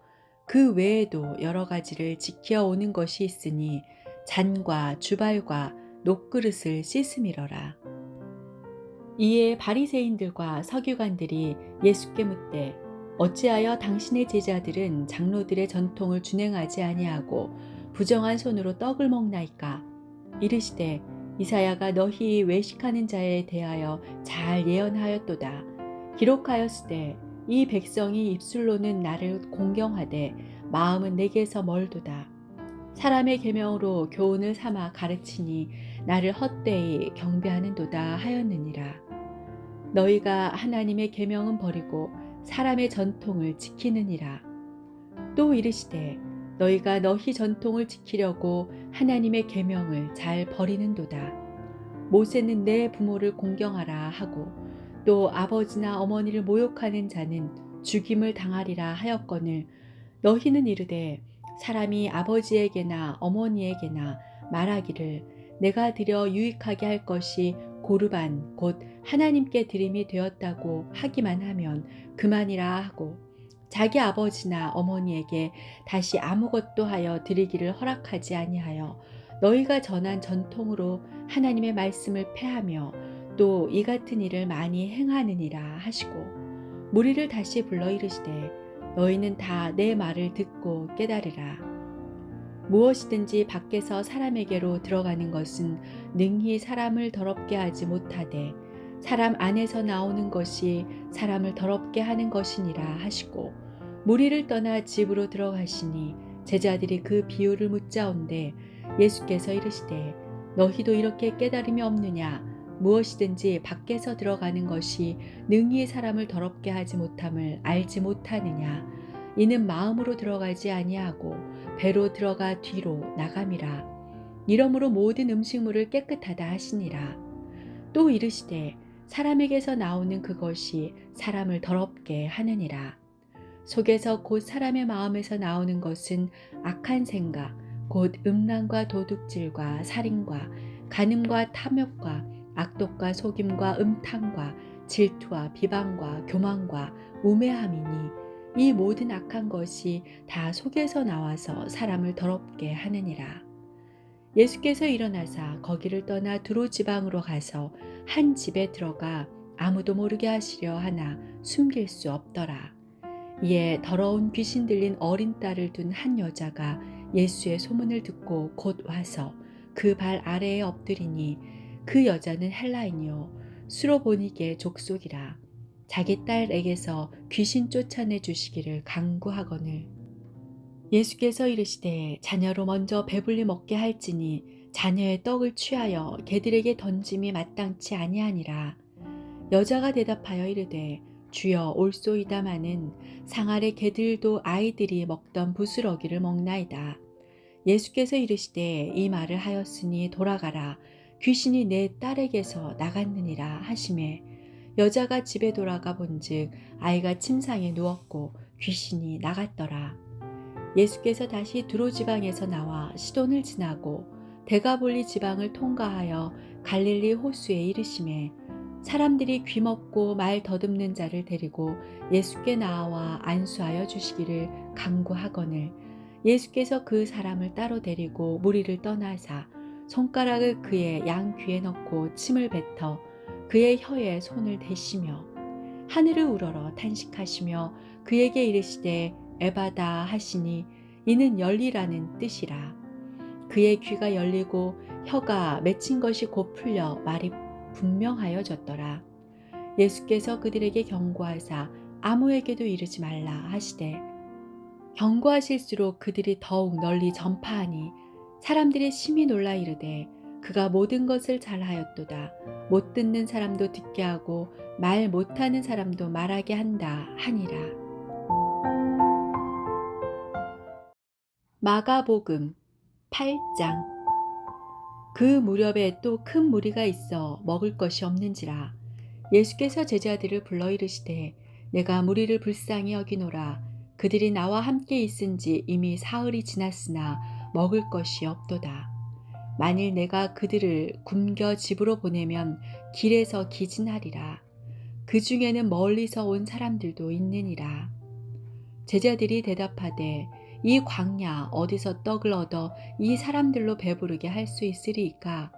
그 외에도 여러 가지를 지켜 오는 것이 있으니 잔과 주발과 녹그릇을 씻음이러라. 이에 바리새인들과 서기관들이 예수께 묻되 어찌하여 당신의 제자들은 장로들의 전통을 준행하지 아니하고 부정한 손으로 떡을 먹나이까? 이르시되 이사야가 너희 외식하는 자에 대하여 잘 예언하였도다. 기록하였으되 이 백성이 입술로는 나를 공경하되 마음은 내게서 멀도다. 사람의 계명으로 교훈을 삼아 가르치니 나를 헛되이 경배하는도다 하였느니라. 너희가 하나님의 계명은 버리고 사람의 전통을 지키느니라. 또 이르시되 너희가 너희 전통을 지키려고 하나님의 계명을 잘 버리는도다. 모세는 내 부모를 공경하라 하고 또 아버지나 어머니를 모욕하는 자는 죽임을 당하리라 하였거늘 너희는 이르되 사람이 아버지에게나 어머니에게나 말하기를 내가 드려 유익하게 할 것이 고르반 곧 하나님께 드림이 되었다고 하기만 하면 그만이라 하고 자기 아버지나 어머니에게 다시 아무것도 하여 드리기를 허락하지 아니하여 너희가 전한 전통으로 하나님의 말씀을 패하며 또 이 같은 일을 많이 행하느니라 하시고 무리를 다시 불러 이르시되 너희는 다 내 말을 듣고 깨달으라. 무엇이든지 밖에서 사람에게로 들어가는 것은 능히 사람을 더럽게 하지 못하되 사람 안에서 나오는 것이 사람을 더럽게 하는 것이니라 하시고 무리를 떠나 집으로 들어가시니 제자들이 그 비유를 묻자온데 예수께서 이르시되 너희도 이렇게 깨달음이 없느냐. 무엇이든지 밖에서 들어가는 것이 능히 사람을 더럽게 하지 못함을 알지 못하느냐. 이는 마음으로 들어가지 아니하고 배로 들어가 뒤로 나감이라. 이러므로 모든 음식물을 깨끗하다 하시니라. 또 이르시되 사람에게서 나오는 그것이 사람을 더럽게 하느니라. 속에서 곧 사람의 마음에서 나오는 것은 악한 생각, 곧 음란과 도둑질과 살인과 간음과 탐욕과 악독과 속임과 음탕과 질투와 비방과 교만과 우매함이니 이 모든 악한 것이 다 속에서 나와서 사람을 더럽게 하느니라. 예수께서 일어나사 거기를 떠나 두로 지방으로 가서 한 집에 들어가 아무도 모르게 하시려 하나 숨길 수 없더라. 이에 더러운 귀신 들린 어린 딸을 둔 한 여자가 예수의 소문을 듣고 곧 와서 그 발 아래에 엎드리니 그 여자는 헬라인이요 수로보니게 족속이라. 자기 딸에게서 귀신 쫓아내 주시기를 간구하거늘 예수께서 이르시되 자녀로 먼저 배불리 먹게 할지니 자녀의 떡을 취하여 개들에게 던짐이 마땅치 아니하니라. 여자가 대답하여 이르되 주여 올소이다마는 상 아래 개들도 아이들이 먹던 부스러기를 먹나이다. 예수께서 이르시되 이 말을 하였으니 돌아가라. 귀신이 내 딸에게서 나갔느니라 하시매 여자가 집에 돌아가 본즉 아이가 침상에 누웠고 귀신이 나갔더라. 예수께서 다시 두로 지방에서 나와 시돈을 지나고 데가볼리 지방을 통과하여 갈릴리 호수에 이르시매 사람들이 귀먹고 말 더듬는 자를 데리고 예수께 나와 안수하여 주시기를 간구하거늘 예수께서 그 사람을 따로 데리고 무리를 떠나사 손가락을 그의 양귀에 넣고 침을 뱉어 그의 혀에 손을 대시며 하늘을 우러러 탄식하시며 그에게 이르시되 에바다 하시니 이는 열리라는 뜻이라. 그의 귀가 열리고 혀가 맺힌 것이 곧 풀려 말이 분명하여졌더라. 예수께서 그들에게 경고하사 아무에게도 이르지 말라 하시되 경고하실수록 그들이 더욱 널리 전파하니 사람들이 심히 놀라 이르되 그가 모든 것을 잘하였도다. 못 듣는 사람도 듣게 하고 말 못하는 사람도 말하게 한다 하니라. 마가복음 8장. 그 무렵에 또 큰 무리가 있어 먹을 것이 없는지라 예수께서 제자들을 불러 이르시되 내가 무리를 불쌍히 여기노라. 그들이 나와 함께 있은지 이미 사흘이 지났으나 먹을 것이 없도다. 만일 내가 그들을 굶겨 집으로 보내면 길에서 기진하리라. 그 중에는 멀리서 온 사람들도 있느니라. 제자들이 대답하되 이 광야 어디서 떡을 얻어 이 사람들로 배부르게 할 수 있으리이까?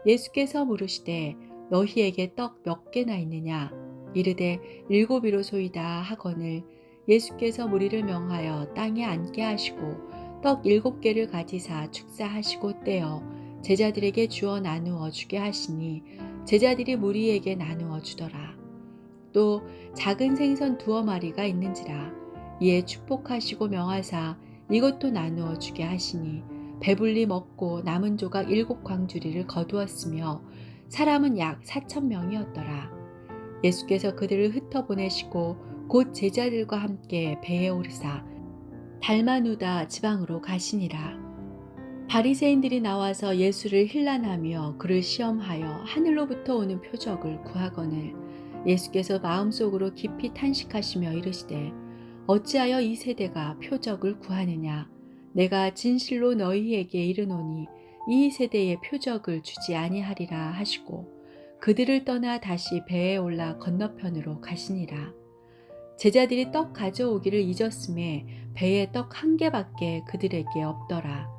예수께서 물으시되 너희에게 떡 몇 개나 있느냐? 이르되 7이로소이다 하거늘 예수께서 무리를 명하여 땅에 앉게 하시고 떡 7개를 가지사 축사하시고 떼어 제자들에게 주어 나누어 주게 하시니 제자들이 무리에게 나누어 주더라. 또 작은 생선 2마리가 있는지라 이에 축복하시고 명하사 이것도 나누어 주게 하시니 배불리 먹고 남은 조각 7광주리를 거두었으며 사람은 약 4,000명이었더라. 예수께서 그들을 흩어보내시고 곧 제자들과 함께 배에 오르사 달마누다 지방으로 가시니라. 바리새인들이 나와서 예수를 힐난하며 그를 시험하여 하늘로부터 오는 표적을 구하거늘 예수께서 마음속으로 깊이 탄식하시며 이르시되 어찌하여 이 세대가 표적을 구하느냐? 내가 진실로 너희에게 이르노니 이 세대에 표적을 주지 아니하리라 하시고 그들을 떠나 다시 배에 올라 건너편으로 가시니라. 제자들이 떡 가져오기를 잊었음에 배에 떡 한 개밖에 그들에게 없더라.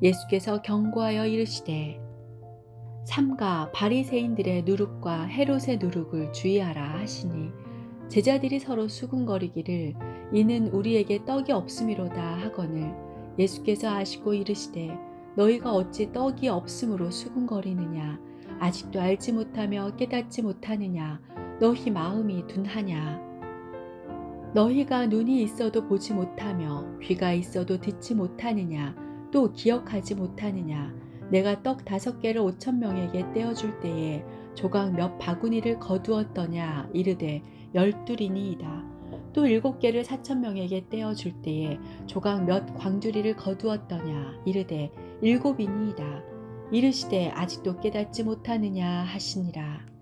예수께서 경고하여 이르시되 삼가 바리새인들의 누룩과 헤롯의 누룩을 주의하라 하시니 제자들이 서로 수군거리기를 이는 우리에게 떡이 없음이로다 하거늘 예수께서 아시고 이르시되 너희가 어찌 떡이 없음으로 수군거리느냐 아직도 알지 못하며 깨닫지 못하느냐 너희 마음이 둔하냐 너희가 눈이 있어도 보지 못하며 귀가 있어도 듣지 못하느냐 또 기억하지 못하느냐 내가 떡 5개를 5,000명에게 떼어줄 때에 조각 몇 바구니를 거두었더냐 이르되 12이니이다. 또 7개를 4,000명에게 떼어줄 때에 조각 몇 광주리를 거두었더냐 이르되 7이니이다. 이르시되 아직도 깨닫지 못하느냐 하시니라.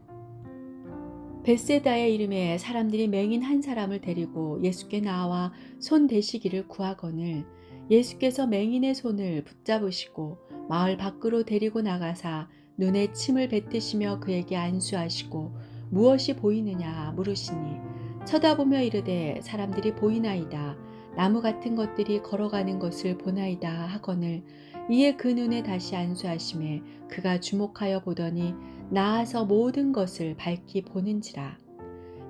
벳세다의 이름에 사람들이 맹인 한 사람을 데리고 예수께 나와 손 대시기를 구하거늘 예수께서 맹인의 손을 붙잡으시고 마을 밖으로 데리고 나가사 눈에 침을 뱉으시며 그에게 안수하시고 무엇이 보이느냐 물으시니 쳐다보며 이르되 사람들이 보이나이다. 나무 같은 것들이 걸어가는 것을 보나이다 하거늘 이에 그 눈에 다시 안수하심에 그가 주목하여 보더니 나아서 모든 것을 밝히 보는지라.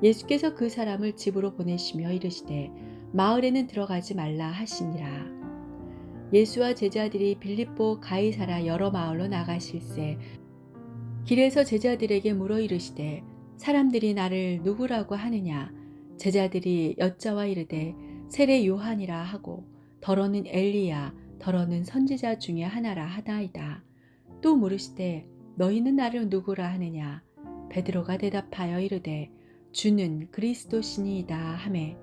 예수께서 그 사람을 집으로 보내시며 이르시되 마을에는 들어가지 말라 하시니라. 예수와 제자들이 빌립보 가이사라 여러 마을로 나가실새 길에서 제자들에게 물어 이르시되 사람들이 나를 누구라고 하느냐 제자들이 여짜와 이르되 세례 요한이라 하고 더러는 엘리야 더러는 선지자 중에 하나라 하나이다. 또 물으시되 너희는 나를 누구라 하느냐 베드로가 대답하여 이르되 주는 그리스도시니이다 하매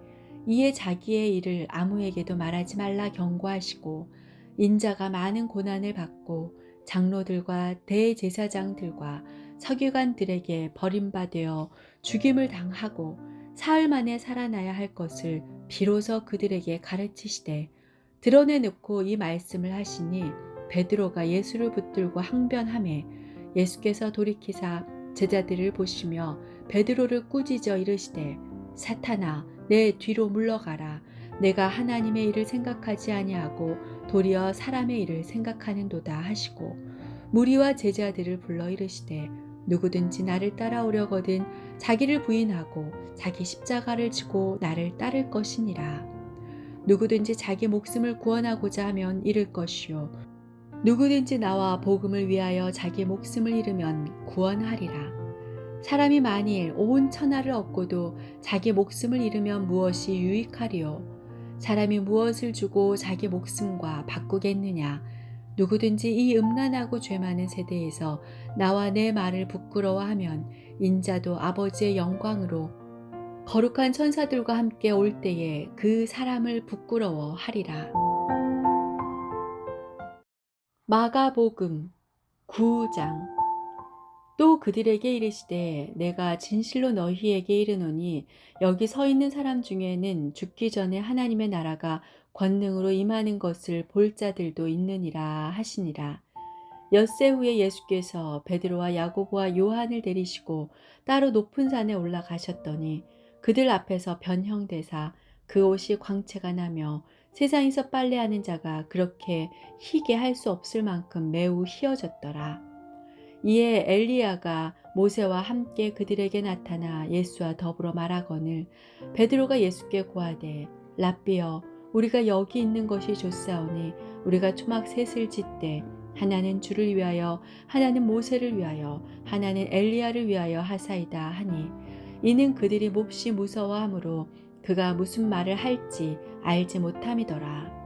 이에 자기의 일을 아무에게도 말하지 말라 경고하시고 인자가 많은 고난을 받고 장로들과 대제사장들과 서기관들에게 버림받아 죽임을 당하고 사흘 만에 살아나야 할 것을 비로소 그들에게 가르치시되 드러내놓고 이 말씀을 하시니 베드로가 예수를 붙들고 항변하매 예수께서 돌이키사 제자들을 보시며 베드로를 꾸짖어 이르시되 사탄아 내 뒤로 물러가라 내가 하나님의 일을 생각하지 아니하고 도리어 사람의 일을 생각하는도다 하시고 무리와 제자들을 불러 이르시되 누구든지 나를 따라오려거든 자기를 부인하고 자기 십자가를 지고 나를 따를 것이니라. 누구든지 자기 목숨을 구원하고자 하면 잃을 것이요 누구든지 나와 복음을 위하여 자기 목숨을 잃으면 구원하리라. 사람이 만일 온 천하를 얻고도 자기 목숨을 잃으면 무엇이 유익하리요? 사람이 무엇을 주고 자기 목숨과 바꾸겠느냐? 누구든지 이 음란하고 죄 많은 세대에서 나와 내 말을 부끄러워하면 인자도 아버지의 영광으로 거룩한 천사들과 함께 올 때에 그 사람을 부끄러워하리라. 마가복음 9장 또 그들에게 이르시되 내가 진실로 너희에게 이르노니 여기 서 있는 사람 중에는 죽기 전에 하나님의 나라가 권능으로 임하는 것을 볼 자들도 있느니라 하시니라. 엿새 후에 예수께서 베드로와 야고보와 요한을 데리시고 따로 높은 산에 올라가셨더니 그들 앞에서 변형되사 그 옷이 광채가 나며 세상에서 빨래하는 자가 그렇게 희게 할 수 없을 만큼 매우 희어졌더라. 이에 엘리야가 모세와 함께 그들에게 나타나 예수와 더불어 말하거늘 베드로가 예수께 고하되 랍비여 우리가 여기 있는 것이 좋사오니 우리가 초막 셋을 짓되 하나는 주를 위하여 하나는 모세를 위하여 하나는 엘리야를 위하여 하사이다 하니 이는 그들이 몹시 무서워하므로 그가 무슨 말을 할지 알지 못함이더라.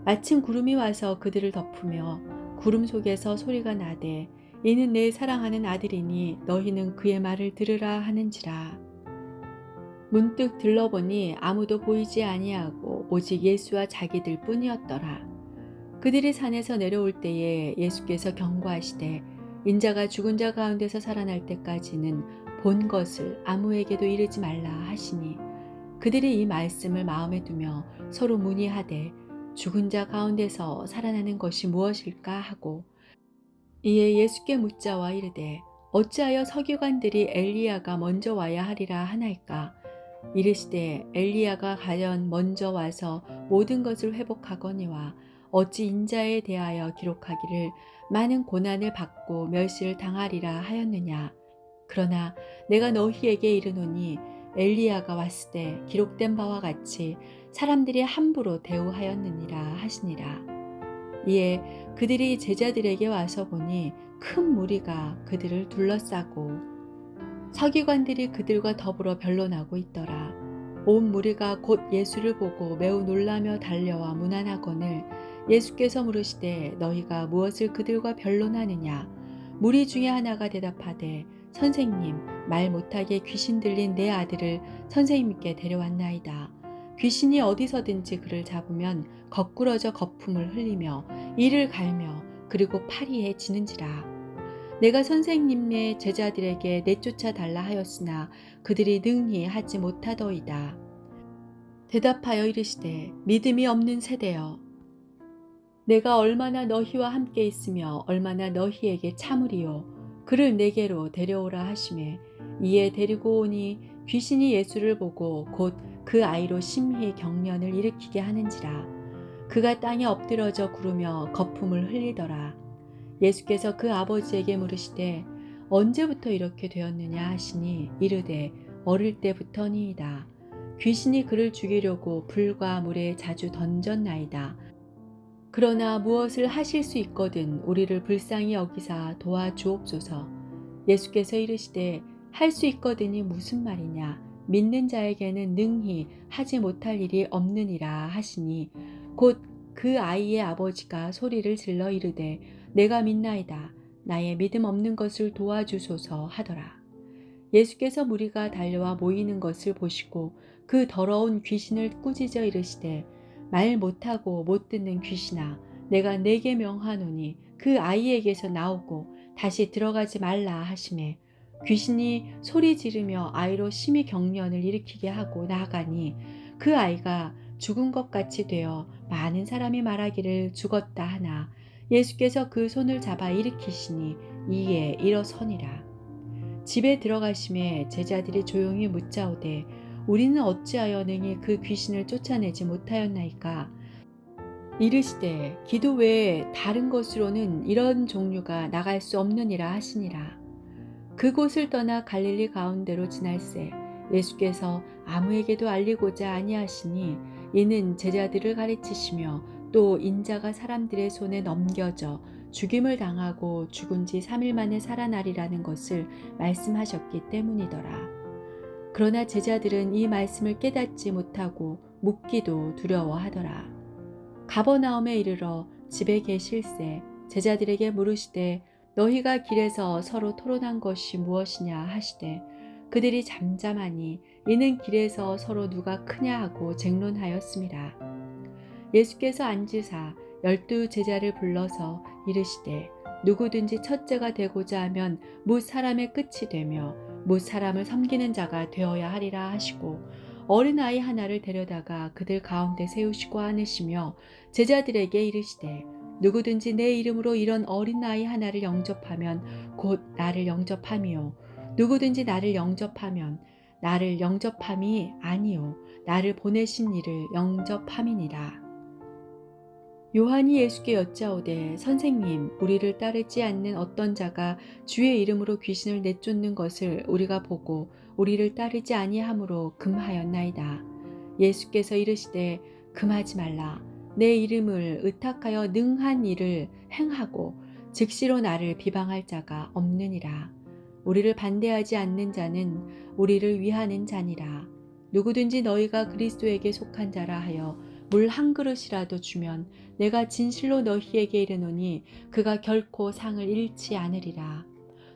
마침 구름이 와서 그들을 덮으며 구름 속에서 소리가 나되 이는 내 사랑하는 아들이니 너희는 그의 말을 들으라 하는지라. 문득 들러보니 아무도 보이지 아니하고 오직 예수와 자기들 뿐이었더라. 그들이 산에서 내려올 때에 예수께서 경고하시되 인자가 죽은 자 가운데서 살아날 때까지는 본 것을 아무에게도 이르지 말라 하시니 그들이 이 말씀을 마음에 두며 서로 문의하되 죽은 자 가운데서 살아나는 것이 무엇일까 하고 이에 예수께 묻자와 이르되 어찌하여 서기관들이 엘리야가 먼저 와야 하리라 하나이까 이르시되 엘리야가 과연 먼저 와서 모든 것을 회복하거니와 어찌 인자에 대하여 기록하기를 많은 고난을 받고 멸시를 당하리라 하였느냐. 그러나 내가 너희에게 이르노니 엘리야가 왔을 때 기록된 바와 같이 사람들이 함부로 대우하였느니라 하시니라. 이에 그들이 제자들에게 와서 보니 큰 무리가 그들을 둘러싸고 서기관들이 그들과 더불어 변론하고 있더라. 온 무리가 곧 예수를 보고 매우 놀라며 달려와 문안하거늘 예수께서 물으시되 너희가 무엇을 그들과 변론하느냐. 무리 중에 하나가 대답하되 선생님, 말 못하게 귀신 들린 내 아들을 선생님께 데려왔나이다. 귀신이 어디서든지 그를 잡으면 거꾸러져 거품을 흘리며 이를 갈며 그리고 파리에 지는지라. 내가 선생님의 제자들에게 내쫓아 달라 하였으나 그들이 능히 하지 못하더이다. 대답하여 이르시되 믿음이 없는 세대여, 내가 얼마나 너희와 함께 있으며 얼마나 너희에게 참으리요. 그를 내게로 데려오라 하시매 이에 데리고 오니 귀신이 예수를 보고 곧 그 아이로 심히 경련을 일으키게 하는지라. 그가 땅에 엎드러져 구르며 거품을 흘리더라. 예수께서 그 아버지에게 물으시되 언제부터 이렇게 되었느냐 하시니 이르되 어릴 때부터니이다. 귀신이 그를 죽이려고 불과 물에 자주 던졌나이다. 그러나 무엇을 하실 수 있거든 우리를 불쌍히 여기사 도와주옵소서. 예수께서 이르시되 할 수 있거든이 무슨 말이냐. 믿는 자에게는 능히 하지 못할 일이 없느니라 하시니 곧 그 아이의 아버지가 소리를 질러 이르되 내가 믿나이다. 나의 믿음 없는 것을 도와주소서 하더라. 예수께서 무리가 달려와 모이는 것을 보시고 그 더러운 귀신을 꾸짖어 이르시되 말 못하고 못 듣는 귀신아, 내가 네게 명하노니 그 아이에게서 나오고 다시 들어가지 말라 하시매 귀신이 소리 지르며 아이로 심히 경련을 일으키게 하고 나아가니 그 아이가 죽은 것 같이 되어 많은 사람이 말하기를 죽었다 하나 예수께서 그 손을 잡아 일으키시니 이에 일어서니라. 집에 들어가심에 제자들이 조용히 묻자오되 우리는 어찌하여 능히 그 귀신을 쫓아내지 못하였나이까. 이르시되 기도 외에 다른 것으로는 이런 종류가 나갈 수 없느니라 하시니라. 그곳을 떠나 갈릴리 가운데로 지날새 예수께서 아무에게도 알리고자 아니하시니 이는 제자들을 가르치시며 또 인자가 사람들의 손에 넘겨져 죽임을 당하고 죽은 지 3일 만에 살아나리라는 것을 말씀하셨기 때문이더라. 그러나 제자들은 이 말씀을 깨닫지 못하고 묻기도 두려워하더라. 가버나움에 이르러 집에 계실새 제자들에게 물으시되 너희가 길에서 서로 토론한 것이 무엇이냐 하시되 그들이 잠잠하니 이는 길에서 서로 누가 크냐 하고 쟁론하였습니다. 예수께서 앉으사 12 제자를 불러서 이르시되 누구든지 첫째가 되고자 하면 뭇 사람의 끝이 되며 뭇 사람을 섬기는 자가 되어야 하리라 하시고 어린아이 하나를 데려다가 그들 가운데 세우시고 하시며 제자들에게 이르시되 누구든지 내 이름으로 이런 어린아이 하나를 영접하면 곧 나를 영접함이요 누구든지 나를 영접하면 나를 영접함이 아니요 나를 보내신 이를 영접함이니라. 요한이 예수께 여짜오되 선생님, 우리를 따르지 않는 어떤 자가 주의 이름으로 귀신을 내쫓는 것을 우리가 보고 우리를 따르지 아니하므로 금하였나이다. 예수께서 이르시되 금하지 말라. 내 이름을 의탁하여 능한 일을 행하고 즉시로 나를 비방할 자가 없느니라. 우리를 반대하지 않는 자는 우리를 위하는 자니라. 누구든지 너희가 그리스도에게 속한 자라 하여 물 한 그릇이라도 주면 내가 진실로 너희에게 이르노니 그가 결코 상을 잃지 않으리라.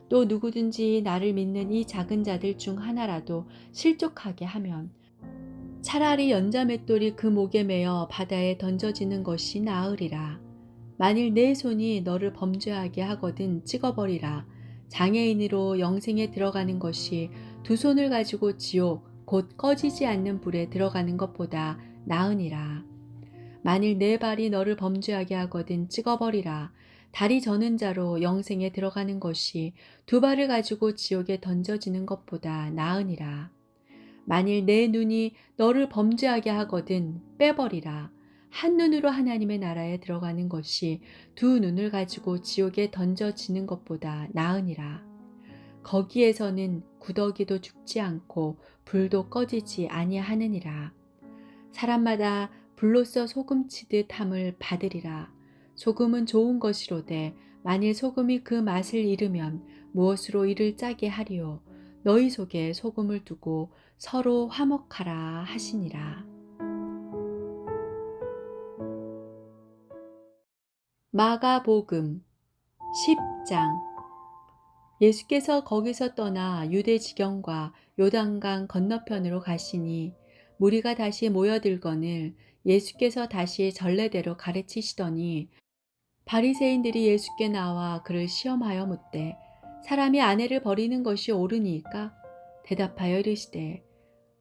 또 누구든지 나를 믿는 이 작은 자들 중 하나라도 실족하게 하면 차라리 연자맷돌이 그 목에 매어 바다에 던져지는 것이 나으리라. 만일 내 손이 너를 범죄하게 하거든 찍어버리라. 장애인으로 영생에 들어가는 것이 두 손을 가지고 지옥 곧 꺼지지 않는 불에 들어가는 것보다 나으니라. 만일 내 발이 너를 범죄하게 하거든 찍어버리라. 다리 저는 자로 영생에 들어가는 것이 두 발을 가지고 지옥에 던져지는 것보다 나으니라. 만일 내 눈이 너를 범죄하게 하거든 빼버리라. 한 눈으로 하나님의 나라에 들어가는 것이 두 눈을 가지고 지옥에 던져지는 것보다 나으니라. 거기에서는 구더기도 죽지 않고 불도 꺼지지 아니하느니라. 사람마다 불로써 소금치듯 함을 받으리라. 소금은 좋은 것이로되 만일 소금이 그 맛을 잃으면 무엇으로 이를 짜게 하리요. 너희 속에 소금을 두고 서로 화목하라 하시니라. 마가복음 10장. 예수께서 거기서 떠나 유대 지경과 요단강 건너편으로 가시니 무리가 다시 모여들거늘 예수께서 다시 전례대로 가르치시더니 바리새인들이 예수께 나와 그를 시험하여 묻되 사람이 아내를 버리는 것이 옳으니까? 대답하여 이르시되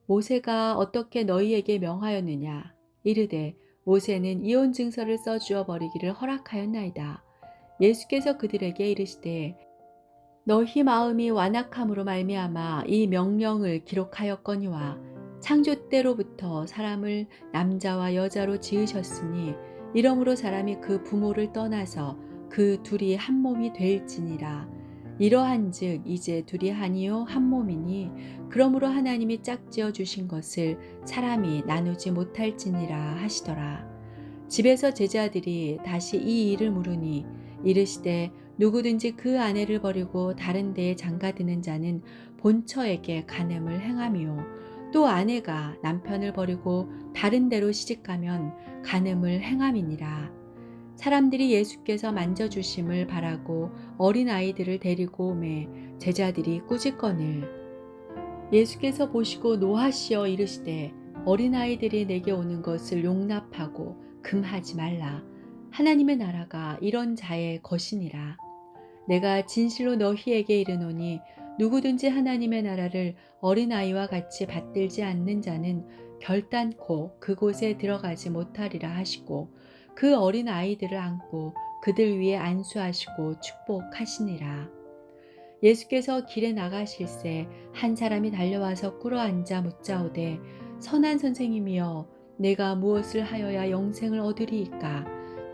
모세가 어떻게 너희에게 명하였느냐? 이르되 모세는 이혼 증서를 써주어 버리기를 허락하였나이다. 예수께서 그들에게 이르시되 너희 마음이 완악함으로 말미암아 이 명령을 기록하였거니와 창조 때로부터 사람을 남자와 여자로 지으셨으니 이러므로 사람이 그 부모를 떠나서 그 둘이 한 몸이 될지니라. 이러한즉 이제 둘이 하니요 한 몸이니 그러므로 하나님이 짝지어 주신 것을 사람이 나누지 못할지니라 하시더라. 집에서 제자들이 다시 이 일을 물으니 이르시되 누구든지 그 아내를 버리고 다른 데에 장가드는 자는 본처에게 간음을 행하며 또 아내가 남편을 버리고 다른 데로 시집가면 간음을 행함이니라. 사람들이 예수께서 만져주심을 바라고 어린아이들을 데리고 오매 제자들이 꾸짖거늘 예수께서 보시고 노하시어 이르시되 어린아이들이 내게 오는 것을 용납하고 금하지 말라. 하나님의 나라가 이런 자의 것이니라. 내가 진실로 너희에게 이르노니 누구든지 하나님의 나라를 어린아이와 같이 받들지 않는 자는 결단코 그곳에 들어가지 못하리라 하시고 그 어린아이들을 안고 그들 위에 안수하시고 축복하시니라. 예수께서 길에 나가실새 한 사람이 달려와서 꿇어앉아 묻자오되 선한 선생님이여 내가 무엇을 하여야 영생을 얻으리이까?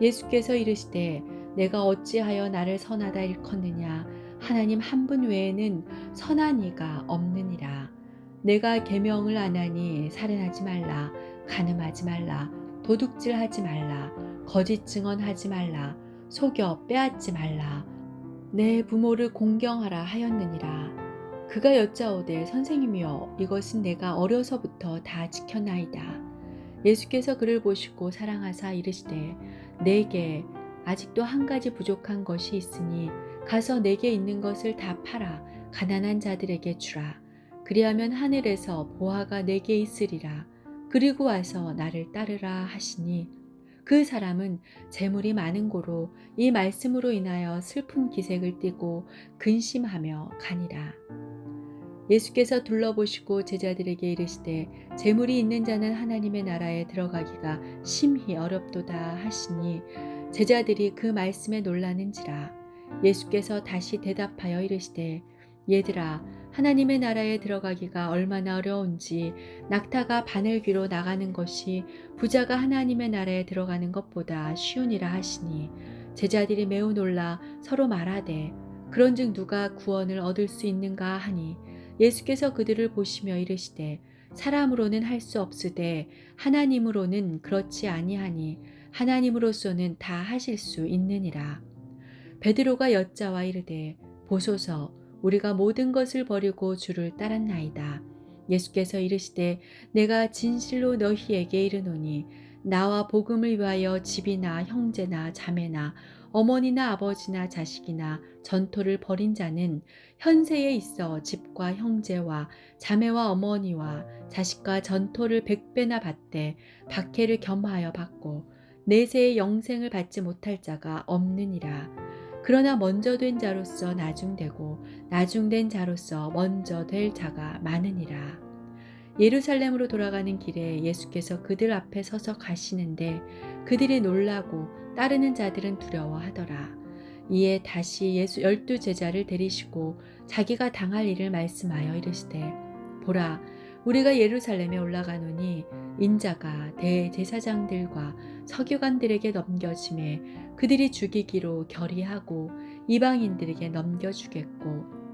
예수께서 이르시되 내가 어찌하여 나를 선하다 일컫느냐? 하나님 한 분 외에는 선한 이가 없느니라. 내가 계명을 안 하니 살인하지 말라, 간음하지 말라, 도둑질하지 말라, 거짓 증언하지 말라, 속여 빼앗지 말라, 내 부모를 공경하라 하였느니라. 그가 여짜오되 선생님이여 이것은 내가 어려서부터 다 지켰나이다. 예수께서 그를 보시고 사랑하사 이르시되 내게 아직도 한 가지 부족한 것이 있으니 가서 내게 있는 것을 다 팔아 가난한 자들에게 주라. 그리하면 하늘에서 보화가 내게 있으리라. 그리고 와서 나를 따르라 하시니 그 사람은 재물이 많은 고로 이 말씀으로 인하여 슬픈 기색을 띠고 근심하며 가니라. 예수께서 둘러보시고 제자들에게 이르시되 재물이 있는 자는 하나님의 나라에 들어가기가 심히 어렵도다 하시니 제자들이 그 말씀에 놀라는지라. 예수께서 다시 대답하여 이르시되 얘들아 하나님의 나라에 들어가기가 얼마나 어려운지 낙타가 바늘귀로 나가는 것이 부자가 하나님의 나라에 들어가는 것보다 쉬우니라 하시니 제자들이 매우 놀라 서로 말하되 그런즉 누가 구원을 얻을 수 있는가 하니 예수께서 그들을 보시며 이르시되 사람으로는 할 수 없으되 하나님으로는 그렇지 아니하니 하나님으로서는 다 하실 수 있느니라. 베드로가 여짜와 이르되 보소서 우리가 모든 것을 버리고 주를 따랐나이다. 예수께서 이르시되 내가 진실로 너희에게 이르노니 나와 복음을 위하여 집이나 형제나 자매나 어머니나 아버지나 자식이나 전토를 벌인 자는 현세에 있어 집과 형제와 자매와 어머니와 자식과 전토를 100배나 받되 박해를 겸하여 받고 내세의 영생을 받지 못할 자가 없느니라. 그러나 먼저 된 자로서 나중되고 나중된 자로서 먼저 될 자가 많으니라. 예루살렘으로 돌아가는 길에 예수께서 그들 앞에 서서 가시는데 그들이 놀라고 따르는 자들은 두려워하더라. 이에 다시 예수 12 제자를 데리시고 자기가 당할 일을 말씀하여 이르시되 보라 우리가 예루살렘에 올라가노니 인자가 대제사장들과 서기관들에게 넘겨짐에 그들이 죽이기로 결의하고 이방인들에게 넘겨주겠고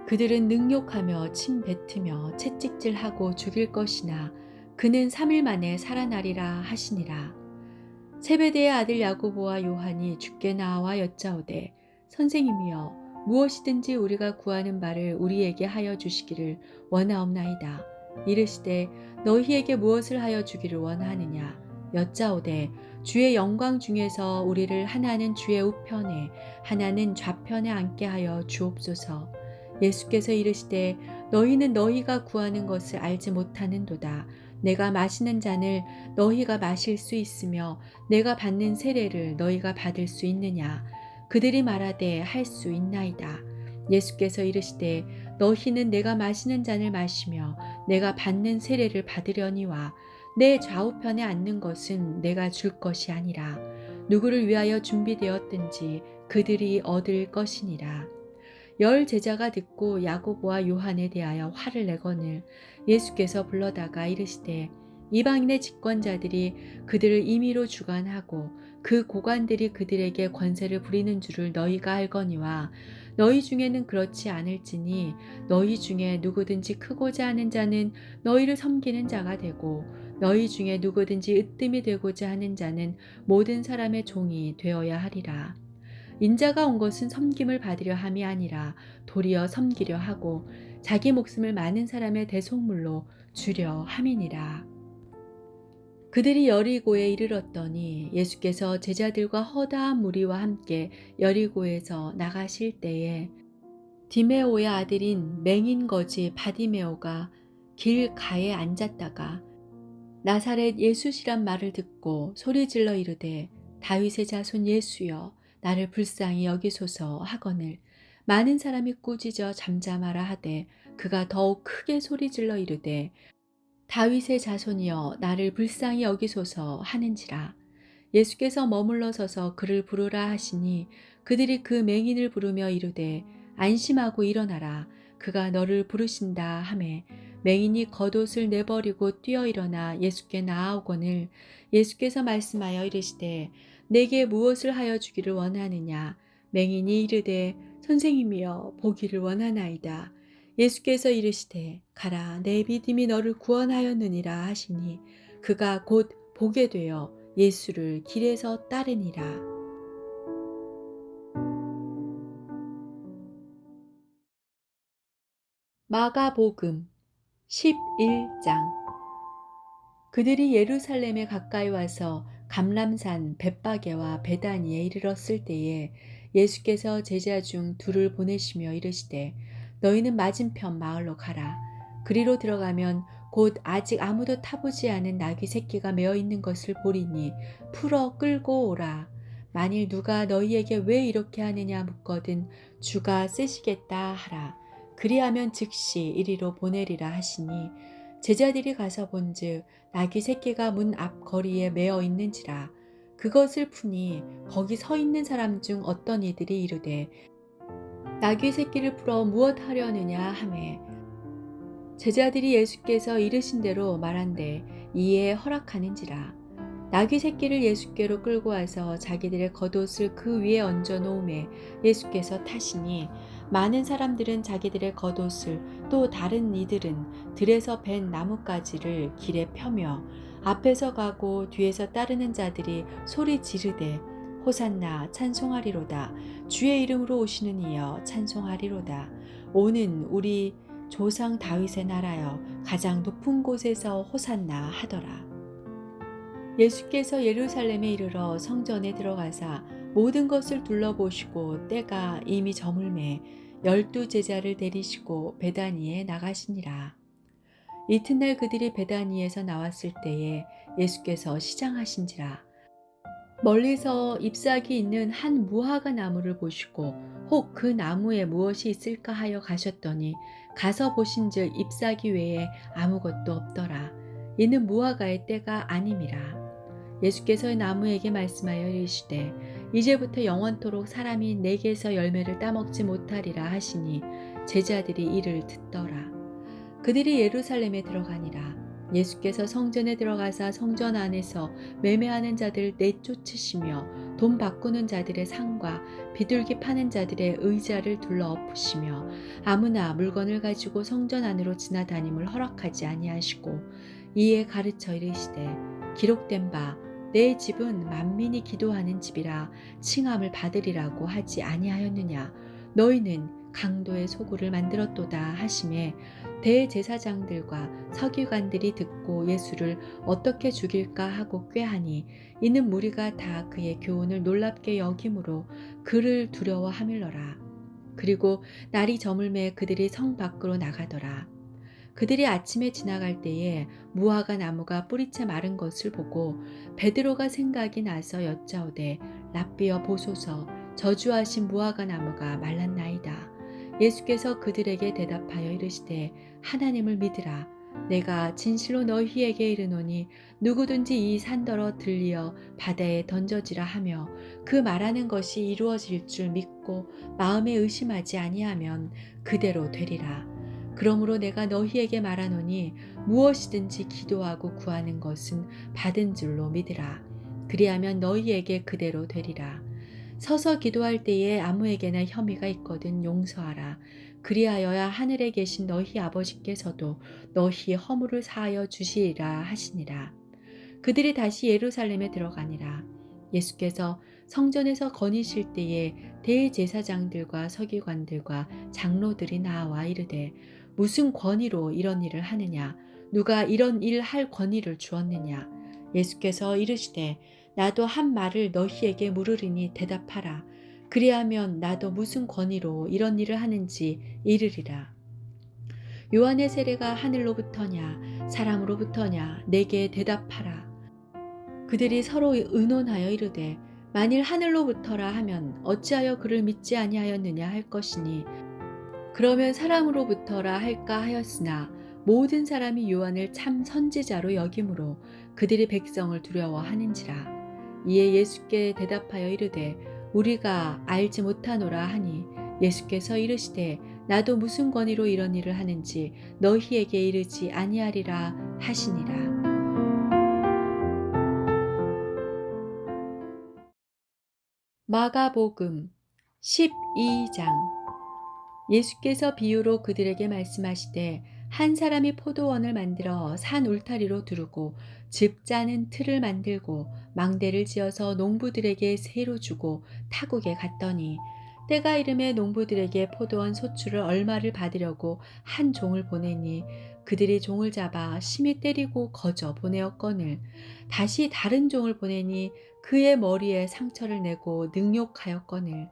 그들은 능욕하며 침 뱉으며 채찍질하고 죽일 것이나 그는 3일 만에 살아나리라 하시니라. 세베대의 아들 야고보와 요한이 주께 나와 여짜오되 선생님이여 무엇이든지 우리가 구하는 바를 우리에게 하여 주시기를 원하옵나이다. 이르시되 너희에게 무엇을 하여 주기를 원하느냐 여짜오되 주의 영광 중에서 우리를 하나는 주의 우편에 하나는 좌편에 앉게 하여 주옵소서. 예수께서 이르시되 너희는 너희가 구하는 것을 알지 못하는도다. 내가 마시는 잔을 너희가 마실 수 있으며 내가 받는 세례를 너희가 받을 수 있느냐. 그들이 말하되 할 수 있나이다. 예수께서 이르시되 너희는 내가 마시는 잔을 마시며 내가 받는 세례를 받으려니와 내 좌우편에 앉는 것은 내가 줄 것이 아니라 누구를 위하여 준비되었든지 그들이 얻을 것이니라. 10 제자가 듣고 야고보와 요한에 대하여 화를 내거늘 예수께서 불러다가 이르시되 이방인의 집권자들이 그들을 임의로 주관하고 그 고관들이 그들에게 권세를 부리는 줄을 너희가 알거니와 너희 중에는 그렇지 않을지니 너희 중에 누구든지 크고자 하는 자는 너희를 섬기는 자가 되고 너희 중에 누구든지 으뜸이 되고자 하는 자는 모든 사람의 종이 되어야 하리라. 인자가 온 것은 섬김을 받으려 함이 아니라 도리어 섬기려 하고 자기 목숨을 많은 사람의 대속물로 주려 함이니라. 그들이 여리고에 이르렀더니 예수께서 제자들과 허다한 무리와 함께 여리고에서 나가실 때에 디메오의 아들인 맹인 거지 바디메오가 길 가에 앉았다가 나사렛 예수시란 말을 듣고 소리질러 이르되 다윗의 자손 예수여 나를 불쌍히 여기소서 하거늘 많은 사람이 꾸짖어 잠잠하라 하되 그가 더욱 크게 소리질러 이르되 다윗의 자손이여 나를 불쌍히 여기소서 하는지라. 예수께서 머물러 서서 그를 부르라 하시니 그들이 그 맹인을 부르며 이르되 안심하고 일어나라 그가 너를 부르신다 하매 맹인이 겉옷을 내버리고 뛰어 일어나 예수께 나아오거늘 예수께서 말씀하여 이르시되 내게 무엇을 하여 주기를 원하느냐. 맹인이 이르되 선생님이여 보기를 원하나이다. 예수께서 이르시되 가라 내 믿음이 너를 구원하였느니라 하시니 그가 곧 보게 되어 예수를 길에서 따르니라. 마가복음 11장. 그들이 예루살렘에 가까이 와서 감람산 벳바게와 베다니에 이르렀을 때에 예수께서 제자 중 둘을 보내시며 이르시되 너희는 맞은편 마을로 가라. 그리로 들어가면 곧 아직 아무도 타보지 않은 나귀 새끼가 메어 있는 것을 보리니 풀어 끌고 오라. 만일 누가 너희에게 왜 이렇게 하느냐 묻거든 주가 쓰시겠다 하라. 그리하면 즉시 이리로 보내리라 하시니 제자들이 가서 본즉 나귀 새끼가 문 앞 거리에 메어 있는지라. 그것을 푸니 거기 서 있는 사람 중 어떤 이들이 이르되 나귀 새끼를 풀어 무엇 하려느냐 하매 제자들이 예수께서 이르신 대로 말한대 이에 허락하는지라. 나귀 새끼를 예수께로 끌고 와서 자기들의 겉옷을 그 위에 얹어 놓음에 예수께서 타시니 많은 사람들은 자기들의 겉옷을 또 다른 이들은 들에서 벤 나뭇가지를 길에 펴며 앞에서 가고 뒤에서 따르는 자들이 소리 지르되 호산나 찬송하리로다. 주의 이름으로 오시는 이여 찬송하리로다. 오는 우리 조상 다윗의 나라여 가장 높은 곳에서 호산나 하더라. 예수께서 예루살렘에 이르러 성전에 들어가사 모든 것을 둘러보시고 때가 이미 저물매 12 제자를 데리시고 베다니에 나가시니라. 이튿날 그들이 베다니에서 나왔을 때에 예수께서 시장하신지라. 멀리서 잎사귀 있는 한 무화과 나무를 보시고 혹 그 나무에 무엇이 있을까 하여 가셨더니 가서 보신즉 잎사귀 외에 아무것도 없더라. 이는 무화과의 때가 아님이라. 예수께서 나무에게 말씀하여 이르시되 이제부터 영원토록 사람이 내게서 열매를 따먹지 못하리라 하시니 제자들이 이를 듣더라. 그들이 예루살렘에 들어가니라. 예수께서 성전에 들어가사 성전 안에서 매매하는 자들을 내쫓으시며 돈 바꾸는 자들의 상과 비둘기 파는 자들의 의자를 둘러 엎으시며 아무나 물건을 가지고 성전 안으로 지나다님을 허락하지 아니하시고 이에 가르쳐 이르시되 기록된 바 내 집은 만민이 기도하는 집이라 칭함을 받으리라고 하지 아니하였느냐. 너희는 강도의 소굴을 만들었도다 하시매 대제사장들과 서기관들이 듣고 예수를 어떻게 죽일까 하고 꾀하니 이는 무리가 다 그의 교훈을 놀랍게 여김으로 그를 두려워하밀러라. 그리고 날이 저물매 그들이 성 밖으로 나가더라. 그들이 아침에 지나갈 때에 무화과 나무가 뿌리채 마른 것을 보고 베드로가 생각이 나서 여짜오되 랍비여 보소서 저주하신 무화과 나무가 말랐나이다. 예수께서 그들에게 대답하여 이르시되 하나님을 믿으라. 내가 진실로 너희에게 이르노니 누구든지 이 산더러 들리어 바다에 던져지라 하며 그 말하는 것이 이루어질 줄 믿고 마음에 의심하지 아니하면 그대로 되리라. 그러므로 내가 너희에게 말하노니 무엇이든지 기도하고 구하는 것은 받은 줄로 믿으라. 그리하면 너희에게 그대로 되리라. 서서 기도할 때에 아무에게나 혐의가 있거든 용서하라. 그리하여야 하늘에 계신 너희 아버지께서도 너희 허물을 사하여 주시리라 하시니라. 그들이 다시 예루살렘에 들어가니라. 예수께서 성전에서 거니실 때에 대제사장들과 서기관들과 장로들이 나와 이르되 무슨 권위로 이런 일을 하느냐? 누가 이런 일 할 권위를 주었느냐? 예수께서 이르시되 나도 한 말을 너희에게 물으리니 대답하라. 그리하면 나도 무슨 권위로 이런 일을 하는지 이르리라. 요한의 세례가 하늘로부터냐 사람으로부터냐 내게 대답하라. 그들이 서로 의논하여 이르되 만일 하늘로부터라 하면 어찌하여 그를 믿지 아니하였느냐 할 것이니 그러면 사람으로부터라 할까 하였으나 모든 사람이 요한을 참 선지자로 여김으로 그들이 백성을 두려워하는지라. 이에 예수께 대답하여 이르되 우리가 알지 못하노라 하니 예수께서 이르시되 나도 무슨 권위로 이런 일을 하는지 너희에게 이르지 아니하리라 하시니라. 마가복음 12장. 예수께서 비유로 그들에게 말씀하시되 한 사람이 포도원을 만들어 산 울타리로 두르고 즙 짜는 틀을 만들고 망대를 지어서 농부들에게 세로 주고 타국에 갔더니 때가 이름에 농부들에게 포도원 소출을 얼마를 받으려고 한 종을 보내니 그들이 종을 잡아 심히 때리고 거저 보내었거늘 다시 다른 종을 보내니 그의 머리에 상처를 내고 능욕하였거늘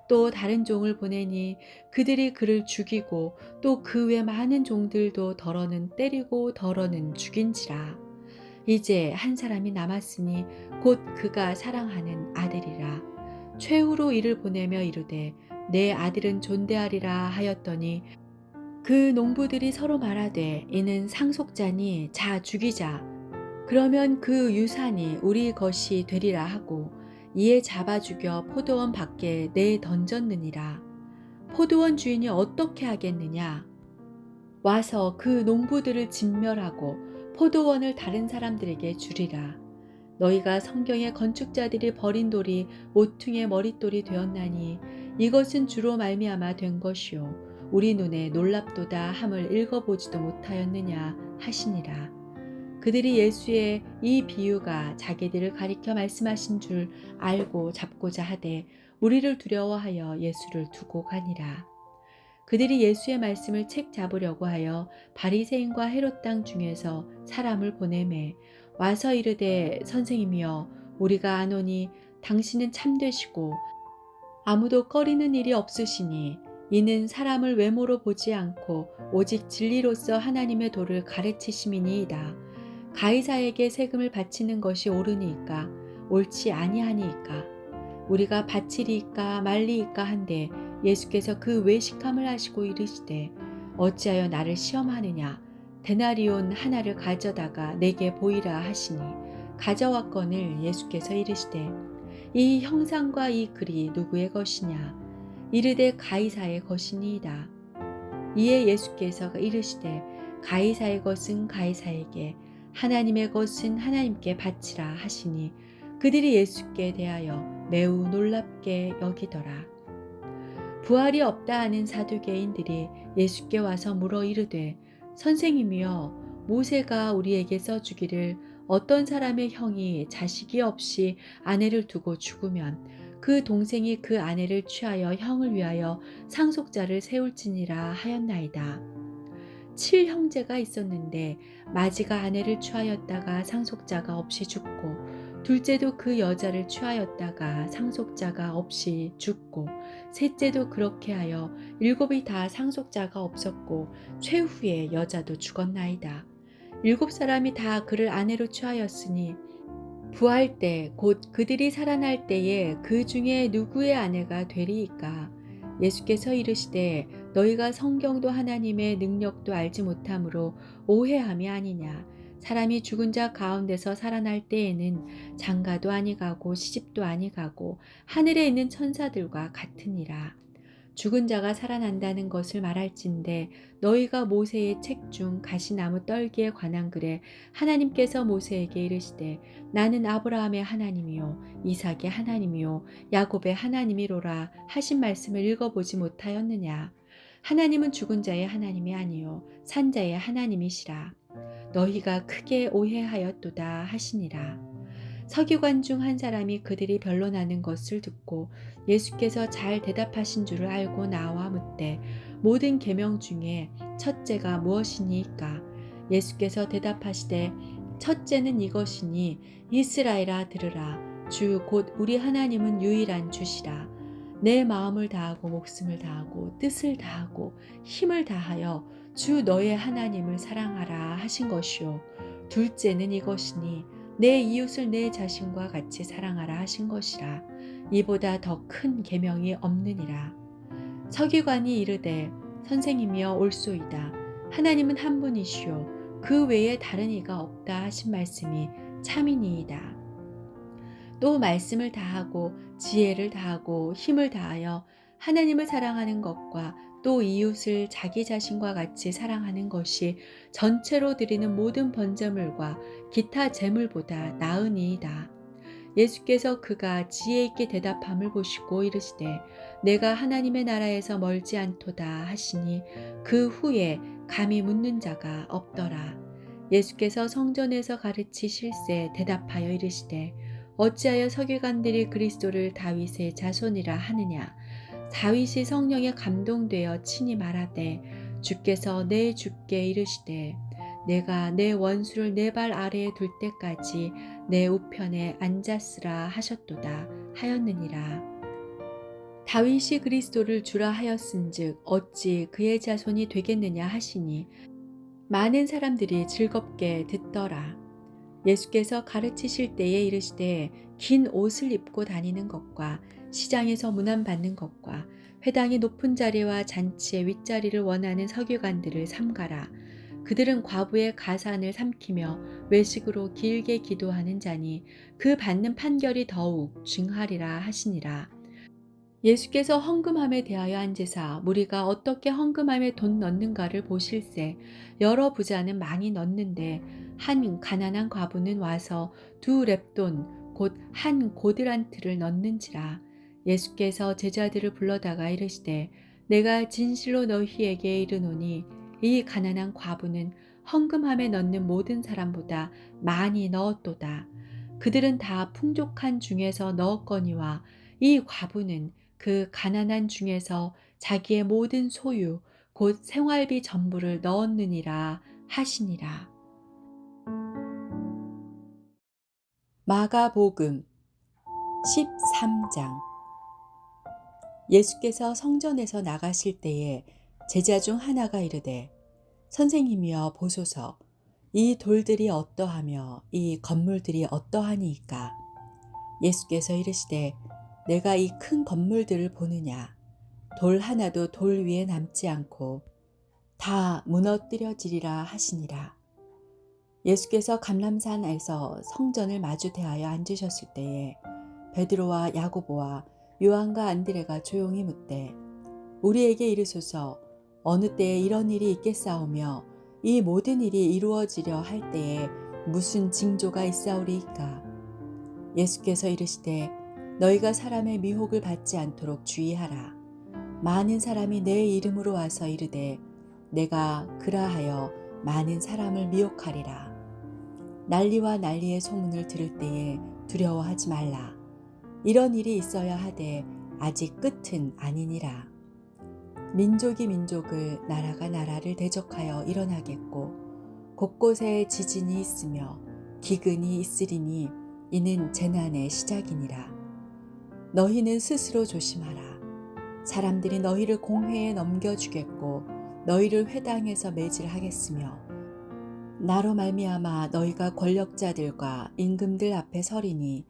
또 다른 종을 보내니 그들이 그를 죽이고 또 그 외 많은 종들도 덜어는 때리고 덜어는 죽인지라. 이제 한 사람이 남았으니 곧 그가 사랑하는 아들이라. 최후로 이를 보내며 이르되 내 아들은 존대하리라 하였더니 그 농부들이 서로 말하되 이는 상속자니 자 죽이자. 그러면 그 유산이 우리 것이 되리라 하고 이에 잡아 죽여 포도원 밖에 내 던졌느니라. 포도원 주인이 어떻게 하겠느냐? 와서 그 농부들을 진멸하고 포도원을 다른 사람들에게 주리라. 너희가 성경의 건축자들이 버린 돌이 모퉁이의 머릿돌이 되었나니 이것은 주로 말미암아 된 것이요 우리 눈에 놀랍도다 함을 읽어보지도 못하였느냐 하시니라. 그들이 예수의 이 비유가 자기들을 가리켜 말씀하신 줄 알고 잡고자 하되 우리를 두려워하여 예수를 두고 가니라. 그들이 예수의 말씀을 책 잡으려고 하여 바리새인과 헤롯 땅 중에서 사람을 보내매 와서 이르되 선생님이여 우리가 아노니 당신은 참되시고 아무도 꺼리는 일이 없으시니 이는 사람을 외모로 보지 않고 오직 진리로서 하나님의 도를 가르치심이니이다. 가이사에게 세금을 바치는 것이 옳으니까 옳지 아니하니까 우리가 바치리이까 말리이까 한데 예수께서 그 외식함을 하시고 이르시되 어찌하여 나를 시험하느냐 데나리온 하나를 가져다가 내게 보이라 하시니 가져왔거늘 예수께서 이르시되 이 형상과 이 글이 누구의 것이냐 이르되 가이사의 것이니이다. 이에 예수께서 이르시되 가이사의 것은 가이사에게 하나님의 것은 하나님께 바치라 하시니 그들이 예수께 대하여 매우 놀랍게 여기더라. 부활이 없다 하는 사두개인들이 예수께 와서 물어 이르되 선생님이여 모세가 우리에게 써주기를 어떤 사람의 형이 자식이 없이 아내를 두고 죽으면 그 동생이 그 아내를 취하여 형을 위하여 상속자를 세울지니라 하였나이다. 7형제가 있었는데 마지가 아내를 취하였다가 상속자가 없이 죽고 둘째도 그 여자를 취하였다가 상속자가 없이 죽고 셋째도 그렇게 하여 일곱이 다 상속자가 없었고 최후에 여자도 죽었나이다. 7사람이 다 그를 아내로 취하였으니 부할 때 곧 그들이 살아날 때에 그 중에 누구의 아내가 되리이까. 예수께서 이르시되 너희가 성경도 하나님의 능력도 알지 못함으로 오해함이 아니냐. 사람이 죽은 자 가운데서 살아날 때에는 장가도 아니가고 시집도 아니가고 하늘에 있는 천사들과 같으니라. 죽은 자가 살아난다는 것을 말할진대 너희가 모세의 책 중 가시나무 떨기에 관한 글에 하나님께서 모세에게 이르시되 나는 아브라함의 하나님이요 이삭의 하나님이요 야곱의 하나님이로라 하신 말씀을 읽어보지 못하였느냐. 하나님은 죽은 자의 하나님이 아니요 산자의 하나님이시라. 너희가 크게 오해하였도다 하시니라. 서기관 중 한 사람이 그들이 변론하는 것을 듣고 예수께서 잘 대답하신 줄을 알고 나와 묻되 모든 계명 중에 첫째가 무엇이니까? 예수께서 대답하시되 첫째는 이것이니 이스라엘아 들으라. 주 곧 우리 하나님은 유일한 주시라. 내 마음을 다하고 목숨을 다하고 뜻을 다하고 힘을 다하여 주 너의 하나님을 사랑하라 하신 것이요. 둘째는 이것이니 내 이웃을 내 자신과 같이 사랑하라 하신 것이라. 이보다 더 큰 계명이 없느니라. 서기관이 이르되 선생님이여 옳소이다. 하나님은 한 분이시요 그 외에 다른 이가 없다 하신 말씀이 참이니이다. 또 말씀을 다하고 지혜를 다하고 힘을 다하여 하나님을 사랑하는 것과 또 이웃을 자기 자신과 같이 사랑하는 것이 전체로 드리는 모든 번제물과 기타 제물보다 나으니이다. 예수께서 그가 지혜 있게 대답함을 보시고 이르시되 내가 하나님의 나라에서 멀지 않도다 하시니 그 후에 감히 묻는 자가 없더라. 예수께서 성전에서 가르치실세 대답하여 이르시되 어찌하여 서기관들이 그리스도를 다윗의 자손이라 하느냐. 다윗이 성령에 감동되어 친히 말하되 주께서 내 주께 이르시되 내가 내 원수를 내 발 아래에 둘 때까지 내 우편에 앉았으라 하셨도다 하였느니라. 다윗이 그리스도를 주라 하였은즉 어찌 그의 자손이 되겠느냐 하시니 많은 사람들이 즐겁게 듣더라. 예수께서 가르치실 때에 이르시되 긴 옷을 입고 다니는 것과 시장에서 문안받는 것과 회당의 높은 자리와 잔치의 윗자리를 원하는 서기관들을 삼가라. 그들은 과부의 가산을 삼키며 외식으로 길게 기도하는 자니 그 받는 판결이 더욱 중하리라 하시니라. 예수께서 헌금함에 대하여 앉으사 무리가 어떻게 헌금함에 돈 넣는가를 보실세. 여러 부자는 많이 넣는데 한 가난한 과부는 와서 2렙돈 곧 한 고드란트를 넣는지라. 예수께서 제자들을 불러다가 이르시되 내가 진실로 너희에게 이르노니 이 가난한 과부는 헌금함에 넣는 모든 사람보다 많이 넣었도다. 그들은 다 풍족한 중에서 넣었거니와 이 과부는 그 가난한 중에서 자기의 모든 소유 곧 생활비 전부를 넣었느니라 하시니라. 마가복음 13장. 예수께서 성전에서 나가실 때에 제자 중 하나가 이르되 선생님이여 보소서 이 돌들이 어떠하며 이 건물들이 어떠하니이까. 예수께서 이르시되 내가 이 큰 건물들을 보느냐. 돌 하나도 돌 위에 남지 않고 다 무너뜨려지리라 하시니라. 예수께서 감람산에서 성전을 마주 대하여 앉으셨을 때에 베드로와 야고보와 요한과 안드레가 조용히 묻되 우리에게 이르소서 어느 때에 이런 일이 있겠사오며 이 모든 일이 이루어지려 할 때에 무슨 징조가 있사오리이까? 예수께서 이르시되 너희가 사람의 미혹을 받지 않도록 주의하라. 많은 사람이 내 이름으로 와서 이르되 내가 그라하여 많은 사람을 미혹하리라. 난리와 난리의 소문을 들을 때에 두려워하지 말라. 이런 일이 있어야 하되 아직 끝은 아니니라. 민족이 민족을, 나라가 나라를 대적하여 일어나겠고 곳곳에 지진이 있으며 기근이 있으리니 이는 재난의 시작이니라. 너희는 스스로 조심하라. 사람들이 너희를 공회에 넘겨주겠고 너희를 회당에서 매질하겠으며 나로 말미암아 너희가 권력자들과 임금들 앞에 서리니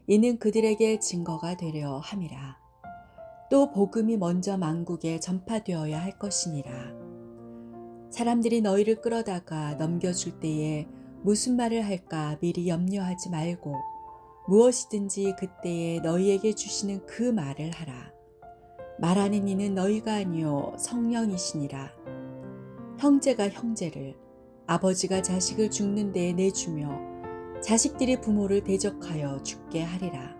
이는 그들에게 증거가 되려 함이라. 또 복음이 먼저 만국에 전파되어야 할 것이니라. 사람들이 너희를 끌어다가 넘겨줄 때에 무슨 말을 할까 미리 염려하지 말고 무엇이든지 그때에 너희에게 주시는 그 말을 하라. 말하는 이는 너희가 아니요 성령이시니라. 형제가 형제를, 아버지가 자식을 죽는 데에 내주며 자식들이 부모를 대적하여 죽게 하리라.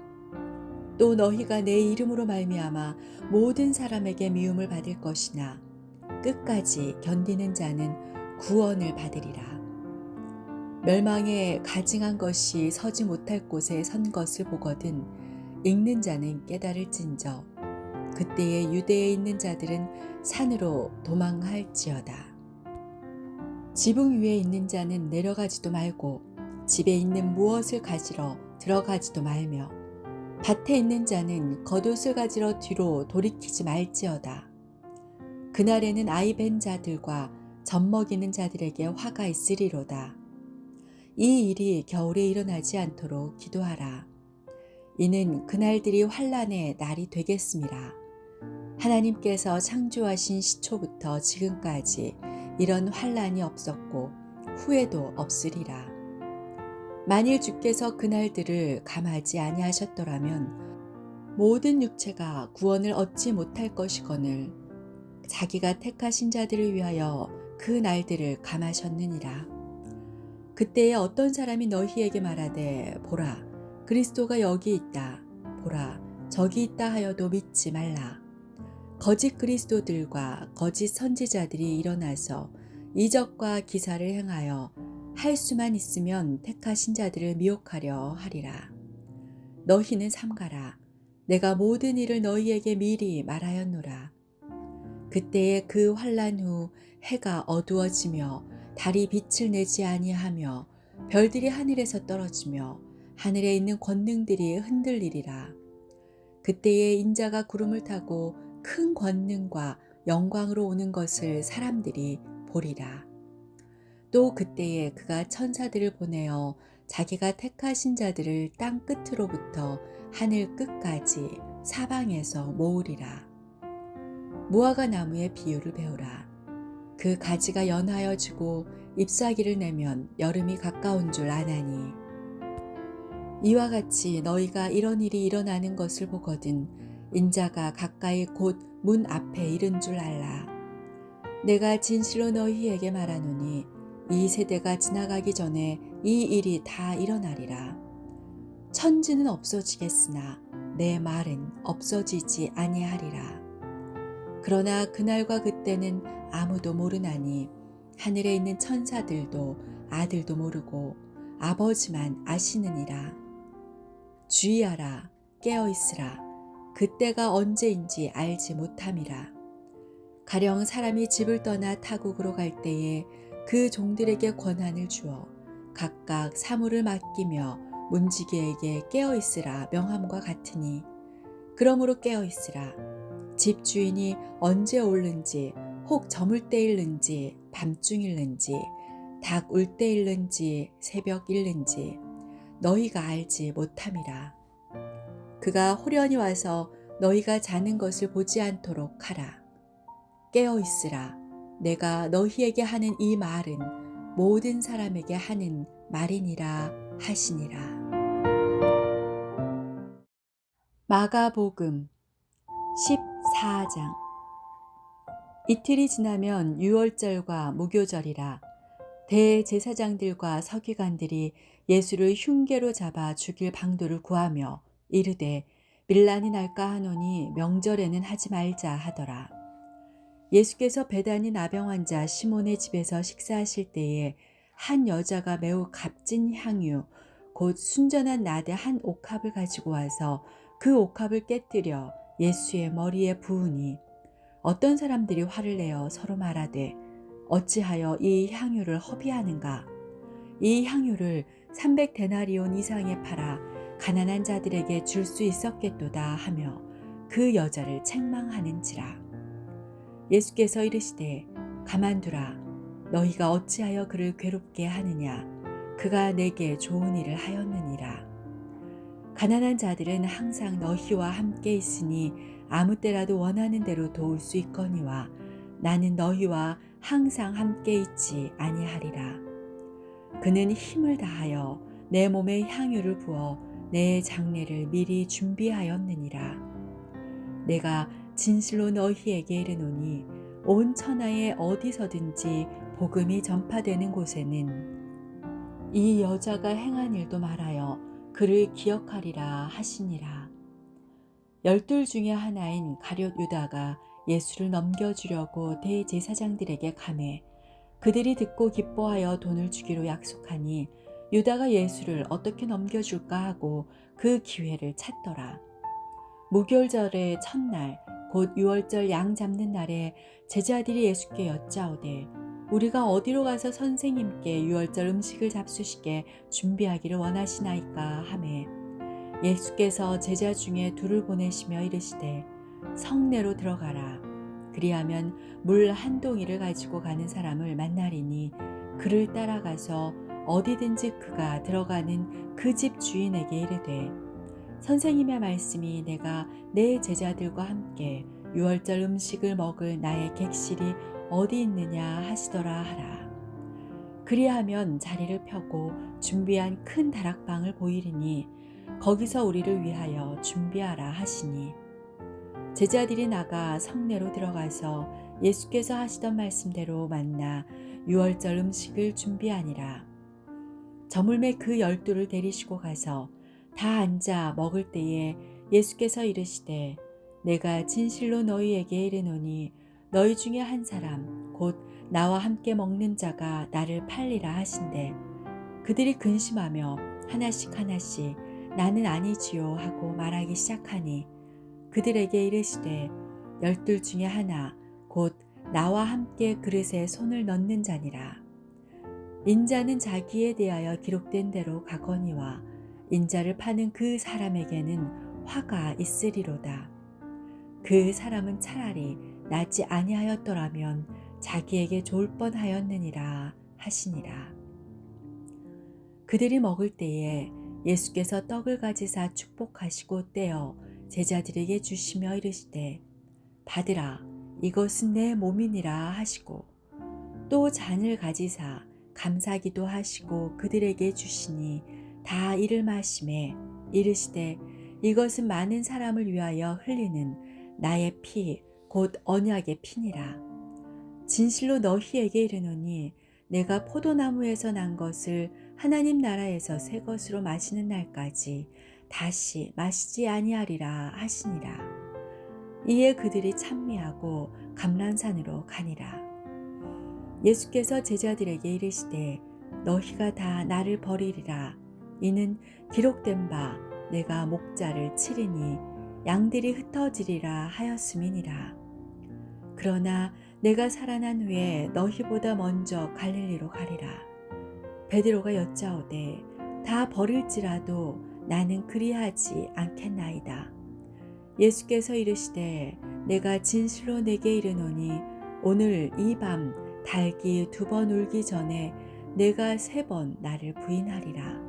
또 너희가 내 이름으로 말미암아 모든 사람에게 미움을 받을 것이나 끝까지 견디는 자는 구원을 받으리라. 멸망에 가증한 것이 서지 못할 곳에 선 것을 보거든 읽는 자는 깨달을진저 그때에 유대에 있는 자들은 산으로 도망할지어다. 지붕 위에 있는 자는 내려가지도 말고 집에 있는 무엇을 가지러 들어가지도 말며 밭에 있는 자는 겉옷을 가지러 뒤로 돌이키지 말지어다. 그날에는 아이 벤 자들과 젖 먹이는 자들에게 화가 있으리로다. 이 일이 겨울에 일어나지 않도록 기도하라. 이는 그날들이 환난의 날이 되겠음이라. 하나님께서 창조하신 시초부터 지금까지 이런 환난이 없었고 후에도 없으리라. 만일 주께서 그날들을 감하지 아니하셨더라면 모든 육체가 구원을 얻지 못할 것이거늘 자기가 택하신 자들을 위하여 그 날들을 감하셨느니라. 그때에 어떤 사람이 너희에게 말하되 보라 그리스도가 여기 있다 보라 저기 있다 하여도 믿지 말라. 거짓 그리스도들과 거짓 선지자들이 일어나서 이적과 기사를 행하여 할 수만 있으면 택하신 자들을 미혹하려 하리라. 너희는 삼가라. 내가 모든 일을 너희에게 미리 말하였노라. 그때에 그 환난 후 해가 어두워지며 달이 빛을 내지 아니하며 별들이 하늘에서 떨어지며 하늘에 있는 권능들이 흔들리리라. 그때에 인자가 구름을 타고 큰 권능과 영광으로 오는 것을 사람들이 보리라. 또 그때에 그가 천사들을 보내어 자기가 택하신 자들을 땅 끝으로부터 하늘 끝까지 사방에서 모으리라. 무화과 나무의 비유를 배우라. 그 가지가 연하여 지고 잎사귀를 내면 여름이 가까운 줄 아나니 이와 같이 너희가 이런 일이 일어나는 것을 보거든 인자가 가까이 곧 문 앞에 이른 줄 알라. 내가 진실로 너희에게 말하노니 이 세대가 지나가기 전에 이 일이 다 일어나리라. 천지는 없어지겠으나 내 말은 없어지지 아니하리라. 그러나 그날과 그때는 아무도 모르나니 하늘에 있는 천사들도 아들도 모르고 아버지만 아시느니라. 주의하라 깨어있으라. 그때가 언제인지 알지 못함이라. 가령 사람이 집을 떠나 타국으로 갈 때에 그 종들에게 권한을 주어 각각 사물을 맡기며 문지기에게 깨어있으라 명함과 같으니 그러므로 깨어있으라. 집주인이 언제 올는지 혹 저물 때일는지 밤중일는지 닭 울 때일는지 새벽일는지 너희가 알지 못함이라. 그가 호련히 와서 너희가 자는 것을 보지 않도록 하라. 깨어있으라. 내가 너희에게 하는 이 말은 모든 사람에게 하는 말이니라 하시니라. 마가복음 14장. 이틀이 지나면 유월절과 무교절이라. 대제사장들과 서기관들이 예수를 흉계로 잡아 죽일 방도를 구하며 이르되 밀란이 날까 하노니 명절에는 하지 말자 하더라. 예수께서 베다니 나병 환자 시몬의 집에서 식사하실 때에 한 여자가 매우 값진 향유 곧 순전한 나대 한 옥합을 가지고 와서 그 옥합을 깨뜨려 예수의 머리에 부으니 어떤 사람들이 화를 내어 서로 말하되 어찌하여 이 향유를 허비하는가. 이 향유를 300데나리온 이상에 팔아 가난한 자들에게 줄 수 있었겠도다 하며 그 여자를 책망하는지라. 예수께서 이르시되 가만두라. 너희가 어찌하여 그를 괴롭게 하느냐. 그가 내게 좋은 일을 하였느니라. 가난한 자들은 항상 너희와 함께 있으니 아무 때라도 원하는 대로 도울 수 있거니와 나는 너희와 항상 함께 있지 아니하리라. 그는 힘을 다하여 내 몸에 향유를 부어 내 장례를 미리 준비하였느니라. 내가 진실로 너희에게 이르노니 온 천하에 어디서든지 복음이 전파되는 곳에는 이 여자가 행한 일도 말하여 그를 기억하리라 하시니라. 12 중에 하나인 가룟 유다가 예수를 넘겨주려고 대제사장들에게 가매 그들이 듣고 기뻐하여 돈을 주기로 약속하니 유다가 예수를 어떻게 넘겨줄까 하고 그 기회를 찾더라. 무교절의 첫날 곧 유월절 양 잡는 날에 제자들이 예수께 여짜오되 우리가 어디로 가서 선생님께 유월절 음식을 잡수시게 준비하기를 원하시나이까 하매 예수께서 제자 중에 둘을 보내시며 이르시되 성내로 들어가라. 그리하면 물 한 동이를 가지고 가는 사람을 만나리니 그를 따라가서 어디든지 그가 들어가는 그 집 주인에게 이르되 선생님의 말씀이 내가 내 제자들과 함께 유월절 음식을 먹을 나의 객실이 어디 있느냐 하시더라 하라. 그리하면 자리를 펴고 준비한 큰 다락방을 보이리니 거기서 우리를 위하여 준비하라 하시니 제자들이 나가 성내로 들어가서 예수께서 하시던 말씀대로 만나 유월절 음식을 준비하니라. 저물매 그 12를 데리시고 가서 다 앉아 먹을 때에 예수께서 이르시되 내가 진실로 너희에게 이르노니 너희 중에 한 사람 곧 나와 함께 먹는 자가 나를 팔리라 하신대 그들이 근심하며 하나씩 하나씩 나는 아니지요 하고 말하기 시작하니 그들에게 이르시되 12 중에 하나 곧 나와 함께 그릇에 손을 넣는 자니라. 인자는 자기에 대하여 기록된 대로 가거니와 인자를 파는 그 사람에게는 화가 있으리로다. 그 사람은 차라리 낫지 아니하였더라면 자기에게 좋을 뻔하였느니라 하시니라. 그들이 먹을 때에 예수께서 떡을 가지사 축복하시고 떼어 제자들에게 주시며 이르시되 받으라 이것은 내 몸이니라 하시고 또 잔을 가지사 감사기도 하시고 그들에게 주시니 다 이를 마시매 이르시되 이것은 많은 사람을 위하여 흘리는 나의 피 곧 언약의 피니라. 진실로 너희에게 이르노니 내가 포도나무에서 난 것을 하나님 나라에서 새 것으로 마시는 날까지 다시 마시지 아니하리라 하시니라. 이에 그들이 찬미하고 감람산으로 가니라. 예수께서 제자들에게 이르시되 너희가 다 나를 버리리라. 이는 기록된 바 내가 목자를 치리니 양들이 흩어지리라 하였음이니라. 그러나 내가 살아난 후에 너희보다 먼저 갈릴리로 가리라. 베드로가 여짜오되 다 버릴지라도 나는 그리하지 않겠나이다. 예수께서 이르시되 내가 진실로 내게 이르노니 오늘 이 밤 닭이 2번 울기 전에 내가 3번 나를 부인하리라.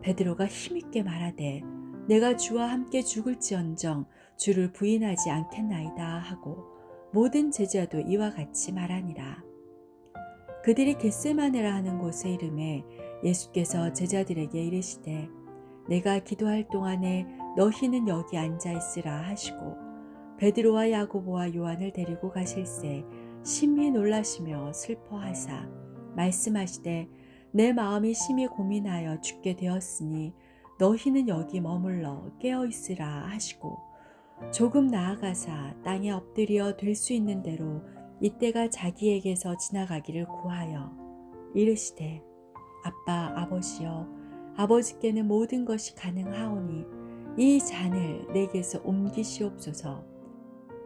베드로가 힘있게 말하되 내가 주와 함께 죽을지언정 주를 부인하지 않겠나이다 하고 모든 제자도 이와 같이 말하니라. 그들이 겟세마네라 하는 곳에 이르매 예수께서 제자들에게 이르시되 내가 기도할 동안에 너희는 여기 앉아 있으라 하시고 베드로와 야고보와 요한을 데리고 가실새 심히 놀라시며 슬퍼하사 말씀하시되 내 마음이 심히 고민하여 죽게 되었으니 너희는 여기 머물러 깨어 있으라 하시고 조금 나아가사 땅에 엎드려 될 수 있는 대로 이때가 자기에게서 지나가기를 구하여 이르시되 아빠 아버지여 아버지께는 모든 것이 가능하오니 이 잔을 내게서 옮기시옵소서.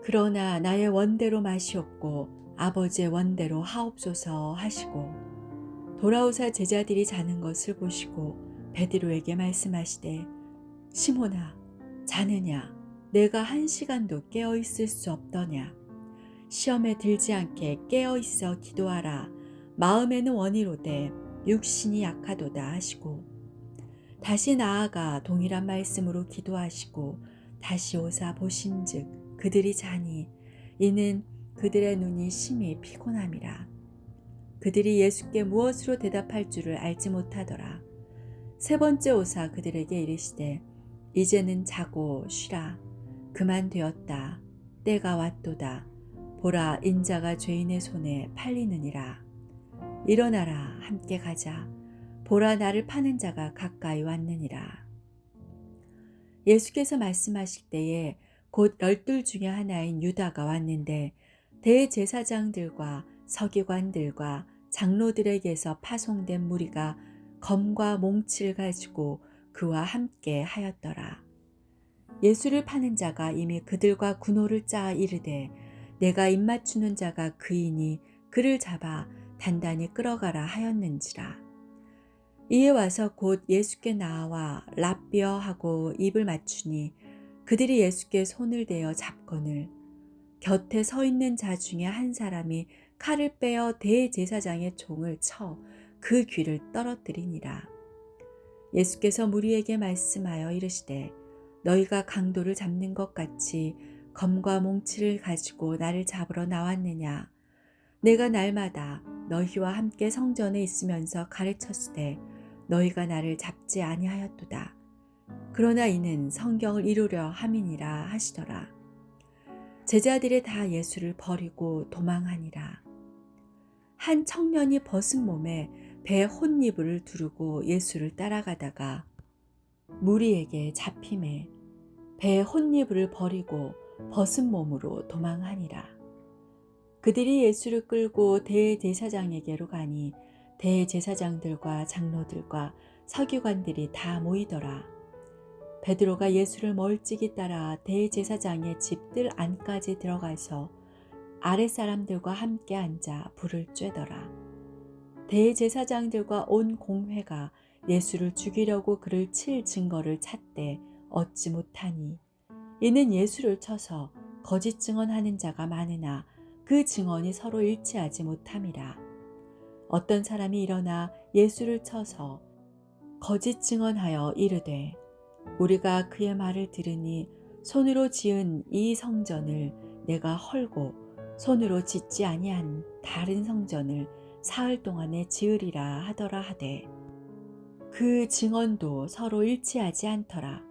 그러나 나의 원대로 마시옵고 아버지의 원대로 하옵소서 하시고 돌아오사 제자들이 자는 것을 보시고 베드로에게 말씀하시되 시몬아 자느냐 내가 1시간도 깨어 있을 수 없더냐 시험에 들지 않게 깨어 있어 기도하라 마음에는 원이로되 육신이 약하도다 하시고 다시 나아가 동일한 말씀으로 기도하시고 다시 오사 보신즉 그들이 자니 이는 그들의 눈이 심히 피곤함이라. 그들이 예수께 무엇으로 대답할 줄을 알지 못하더라. 세 번째 오사 그들에게 이르시되 이제는 자고 쉬라. 그만 되었다. 때가 왔도다. 보라 인자가 죄인의 손에 팔리느니라. 일어나라 함께 가자. 보라 나를 파는 자가 가까이 왔느니라. 예수께서 말씀하실 때에 곧 12 중에 하나인 유다가 왔는데 대제사장들과 서기관들과 장로들에게서 파송된 무리가 검과 몽치를 가지고 그와 함께 하였더라. 예수를 파는 자가 이미 그들과 군호를 짜 이르되 내가 입맞추는 자가 그이니 그를 잡아 단단히 끌어가라 하였는지라. 이에 와서 곧 예수께 나와 랍비어 하고 입을 맞추니 그들이 예수께 손을 대어 잡거늘 곁에 서 있는 자 중에 한 사람이 칼을 빼어 대제사장의 총을 쳐 그 귀를 떨어뜨리니라. 예수께서 무리에게 말씀하여 이르시되 너희가 강도를 잡는 것 같이 검과 몽치를 가지고 나를 잡으러 나왔느냐. 내가 날마다 너희와 함께 성전에 있으면서 가르쳤으되 너희가 나를 잡지 아니하였도다. 그러나 이는 성경을 이루려 함이니라 하시더라. 제자들이 다 예수를 버리고 도망하니라. 한 청년이 벗은 몸에 배 혼니불을 두르고 예수를 따라가다가 무리에게 잡힘에 배 혼니불을 버리고 벗은 몸으로 도망하니라. 그들이 예수를 끌고 대제사장에게로 가니 대제사장들과 장로들과 서기관들이 다 모이더라. 베드로가 예수를 멀찍이 따라 대제사장의 집들 안까지 들어가서 아랫사람들과 함께 앉아 불을 쬐더라. 대제사장들과 온 공회가 예수를 죽이려고 그를 칠 증거를 찾되 얻지 못하니 이는 예수를 쳐서 거짓 증언하는 자가 많으나 그 증언이 서로 일치하지 못함이라. 어떤 사람이 일어나 예수를 쳐서 거짓 증언하여 이르되 우리가 그의 말을 들으니 손으로 지은 이 성전을 내가 헐고 손으로 짓지 아니한 다른 성전을 사흘 동안에 지으리라 하더라 하되 그 증언도 서로 일치하지 않더라.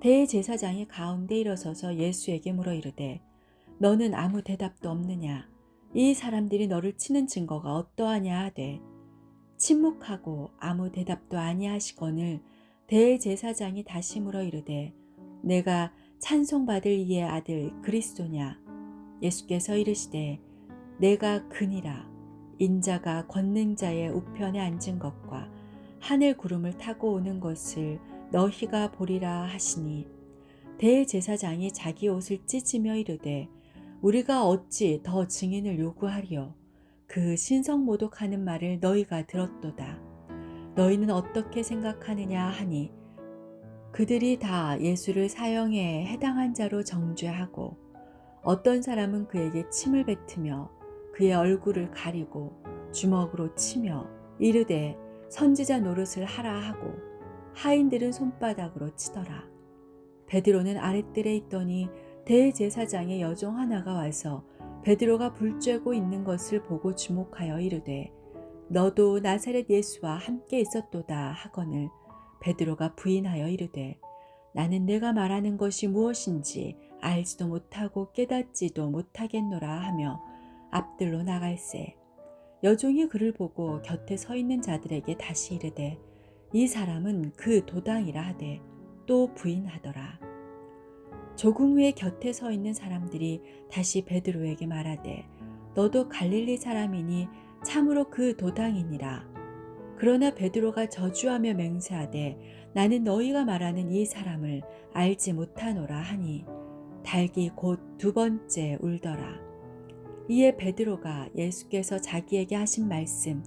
대제사장이 가운데 일어서서 예수에게 물어 이르되 너는 아무 대답도 없느냐. 이 사람들이 너를 치는 증거가 어떠하냐 하되 침묵하고 아무 대답도 아니하시거늘 대제사장이 다시 물어 이르되 내가 찬송받을 이의 아들 그리스도냐. 예수께서 이르시되 내가 그니라. 인자가 권능자의 우편에 앉은 것과 하늘 구름을 타고 오는 것을 너희가 보리라 하시니 대제사장이 자기 옷을 찢으며 이르되 우리가 어찌 더 증인을 요구하리요. 그 신성모독하는 말을 너희가 들었도다. 너희는 어떻게 생각하느냐 하니 그들이 다 예수를 사형에 해당한 자로 정죄하고 어떤 사람은 그에게 침을 뱉으며 그의 얼굴을 가리고 주먹으로 치며 이르되 선지자 노릇을 하라 하고 하인들은 손바닥으로 치더라. 베드로는 아랫뜰에 있더니 대제사장의 여종 하나가 와서 베드로가 불 쬐고 있는 것을 보고 주목하여 이르되 너도 나사렛 예수와 함께 있었도다 하거늘 베드로가 부인하여 이르되 나는 내가 말하는 것이 무엇인지 알지도 못하고 깨닫지도 못하겠노라 하며 앞들로 나갈새 여종이 그를 보고 곁에 서 있는 자들에게 다시 이르되 이 사람은 그 도당이라 하되 또 부인하더라. 조금 후에 곁에 서 있는 사람들이 다시 베드로에게 말하되 너도 갈릴리 사람이니 참으로 그 도당이니라. 그러나 베드로가 저주하며 맹세하되 나는 너희가 말하는 이 사람을 알지 못하노라 하니 닭이 곧 두 번째 울더라. 이에 베드로가 예수께서 자기에게 하신 말씀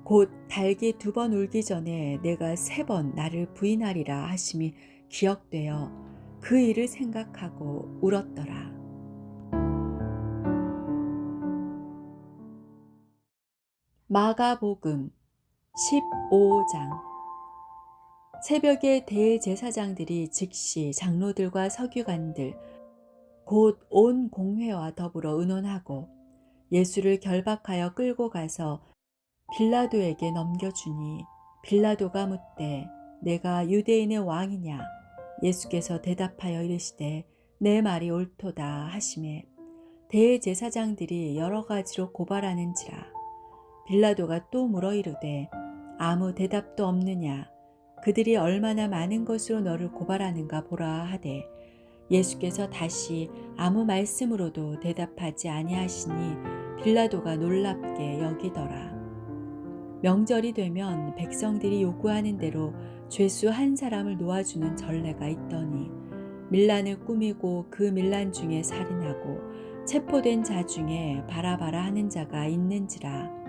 곧 닭이 두 번 울기 전에 내가 세 번 나를 부인하리라 하심이 기억되어 그 일을 생각하고 울었더라. 마가복음 15장. 새벽에 대제사장들이 즉시 장로들과 서기관들 곧 온 공회와 더불어 의논하고 예수를 결박하여 끌고 가서 빌라도에게 넘겨주니 빌라도가 묻되 내가 유대인의 왕이냐? 예수께서 대답하여 이르시되 내 말이 옳도다 하시매 대제사장들이 여러 가지로 고발하는지라. 빌라도가 또 물어 이르되 아무 대답도 없느냐? 그들이 얼마나 많은 것으로 너를 고발하는가 보라 하되 예수께서 다시 아무 말씀으로도 대답하지 아니하시니 빌라도가 놀랍게 여기더라. 명절이 되면 백성들이 요구하는 대로 죄수 한 사람을 놓아주는 전례가 있더니 밀란을 꾸미고 그 밀란 중에 살인하고 체포된 자 중에 바라바라 하는 자가 있는지라.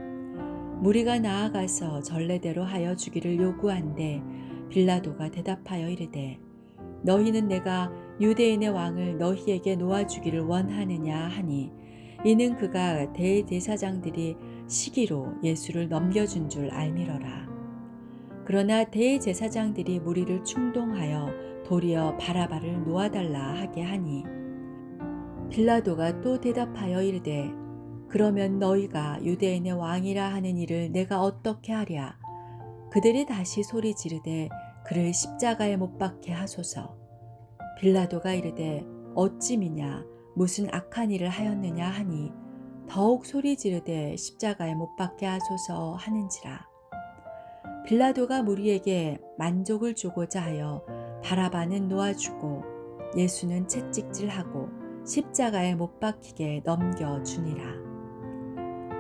무리가 나아가서 전례대로 하여 주기를 요구한데 빌라도가 대답하여 이르되 너희는 내가 유대인의 왕을 너희에게 놓아주기를 원하느냐 하니 이는 그가 대제사장들이 시기로 예수를 넘겨준 줄 알미러라. 그러나 대제사장들이 무리를 충동하여 도리어 바라바를 놓아달라 하게 하니 빌라도가 또 대답하여 이르되 그러면 너희가 유대인의 왕이라 하는 일을 내가 어떻게 하랴? 그들이 다시 소리 지르되 그를 십자가에 못 박게 하소서. 빌라도가 이르되 어찌미냐 무슨 악한 일을 하였느냐 하니 더욱 소리 지르되 십자가에 못 박게 하소서 하는지라. 빌라도가 무리에게 만족을 주고자 하여 바라바는 놓아주고 예수는 채찍질하고 십자가에 못 박히게 넘겨주니라.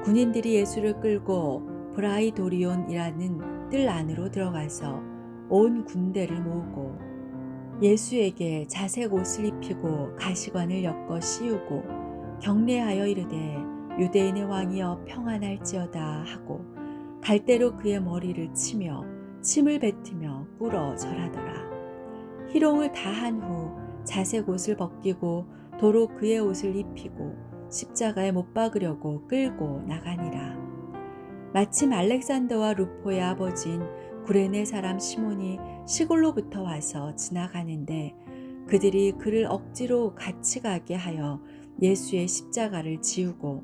군인들이 예수를 끌고 브라이도리온이라는 뜰 안으로 들어가서 온 군대를 모으고 예수에게 자색 옷을 입히고 가시관을 엮어 씌우고 경례하여 이르되 유대인의 왕이여 평안할지어다 하고 갈대로 그의 머리를 치며 침을 뱉으며 꿇어 절하더라. 희롱을 다한 후 자색 옷을 벗기고 도로 그의 옷을 입히고 십자가에 못 박으려고 끌고 나가니라. 마침 알렉산더와 루포의 아버지인 구레네 사람 시몬이 시골로부터 와서 지나가는데 그들이 그를 억지로 같이 가게 하여 예수의 십자가를 지우고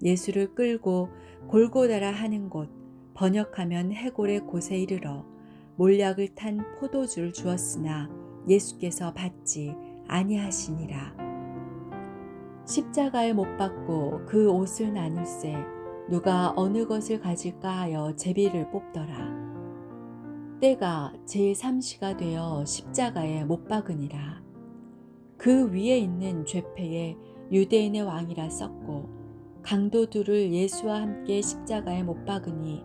예수를 끌고 골고다라 하는 곳 번역하면 해골의 곳에 이르러 몰약을 탄 포도주를 주었으나 예수께서 받지 아니하시니라. 십자가에 못 박고 그 옷을 나눌세 누가 어느 것을 가질까 하여 제비를 뽑더라. 때가 제3시가 되어 십자가에 못 박으니라. 그 위에 있는 죄패에 유대인의 왕이라 썼고 강도 둘을 예수와 함께 십자가에 못 박으니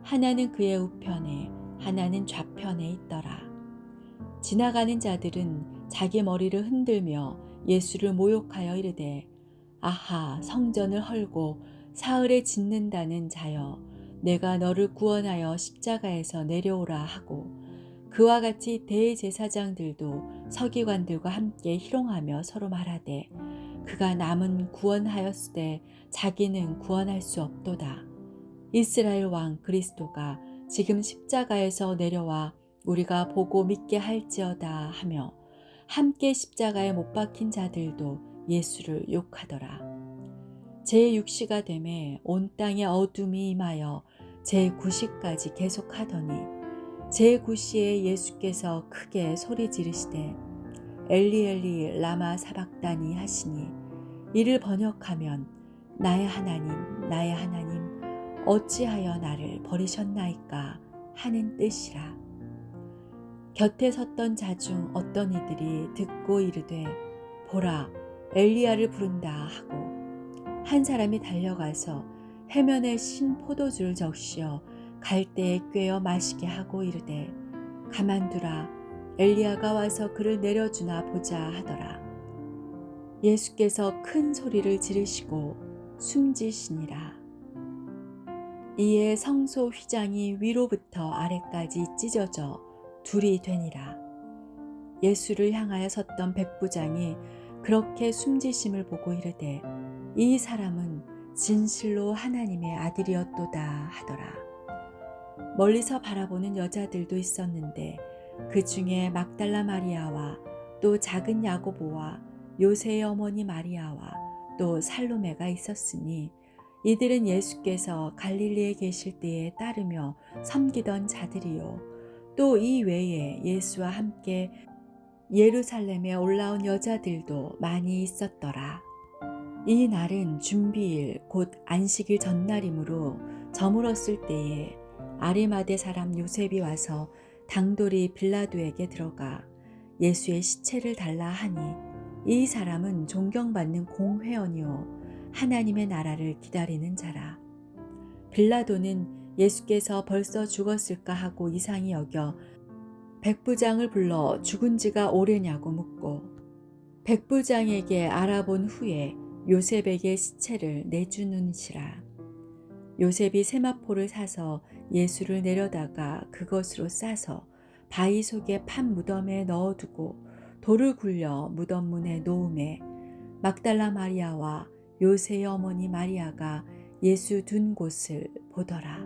하나는 그의 우편에 하나는 좌편에 있더라. 지나가는 자들은 자기 머리를 흔들며 예수를 모욕하여 이르되 아하 성전을 헐고 사흘에 짓는다는 자여 내가 너를 구원하여 십자가에서 내려오라 하고 그와 같이 대제사장들도 서기관들과 함께 희롱하며 서로 말하되 그가 남은 구원하였으되 자기는 구원할 수 없도다. 이스라엘 왕 그리스도가 지금 십자가에서 내려와 우리가 보고 믿게 할지어다 하며 함께 십자가에 못 박힌 자들도 예수를 욕하더라. 제6시가 되매 온 땅에 어둠이 임하여 제9시까지 계속하더니 제9시에 예수께서 크게 소리 지르시되 엘리 엘리 라마 사박다니 하시니 이를 번역하면 나의 하나님 어찌하여 나를 버리셨나이까 하는 뜻이라. 곁에 섰던 자 중 어떤 이들이 듣고 이르되 보라 엘리야를 부른다 하고, 한 사람이 달려가서 해면에 신 포도주를 적시어 갈대에 꿰어 마시게 하고 이르되 가만두라 엘리야가 와서 그를 내려주나 보자 하더라. 예수께서 큰 소리를 지르시고 숨지시니라. 이에 성소 휘장이 위로부터 아래까지 찢어져 둘이 되니라. 예수를 향하여 섰던 백부장이 그렇게 숨지심을 보고 이르되 이 사람은 진실로 하나님의 아들이었도다 하더라. 멀리서 바라보는 여자들도 있었는데 그 중에 막달라 마리아와 또 작은 야고보와 요새의 어머니 마리아와 또 살로메가 있었으니 이들은 예수께서 갈릴리에 계실 때에 따르며 섬기던 자들이요 또 이 외에 예수와 함께 예루살렘에 올라온 여자들도 많이 있었더라. 이 날은 준비일 곧 안식일 전날이므로 저물었을 때에 아리마대 사람 요셉이 와서 당돌이 빌라도에게 들어가 예수의 시체를 달라 하니, 이 사람은 존경받는 공회원이요 하나님의 나라를 기다리는 자라. 빌라도는 예수께서 벌써 죽었을까 하고 이상히 여겨 백부장을 불러 죽은 지가 오래냐고 묻고, 백부장에게 알아본 후에 요셉에게 시체를 내주는지라. 요셉이 세마포를 사서 예수를 내려다가 그것으로 싸서 바위 속에 판 무덤에 넣어두고 돌을 굴려 무덤 문에 놓음에 막달라 마리아와 요새의 어머니 마리아가 예수 둔 곳을 보더라.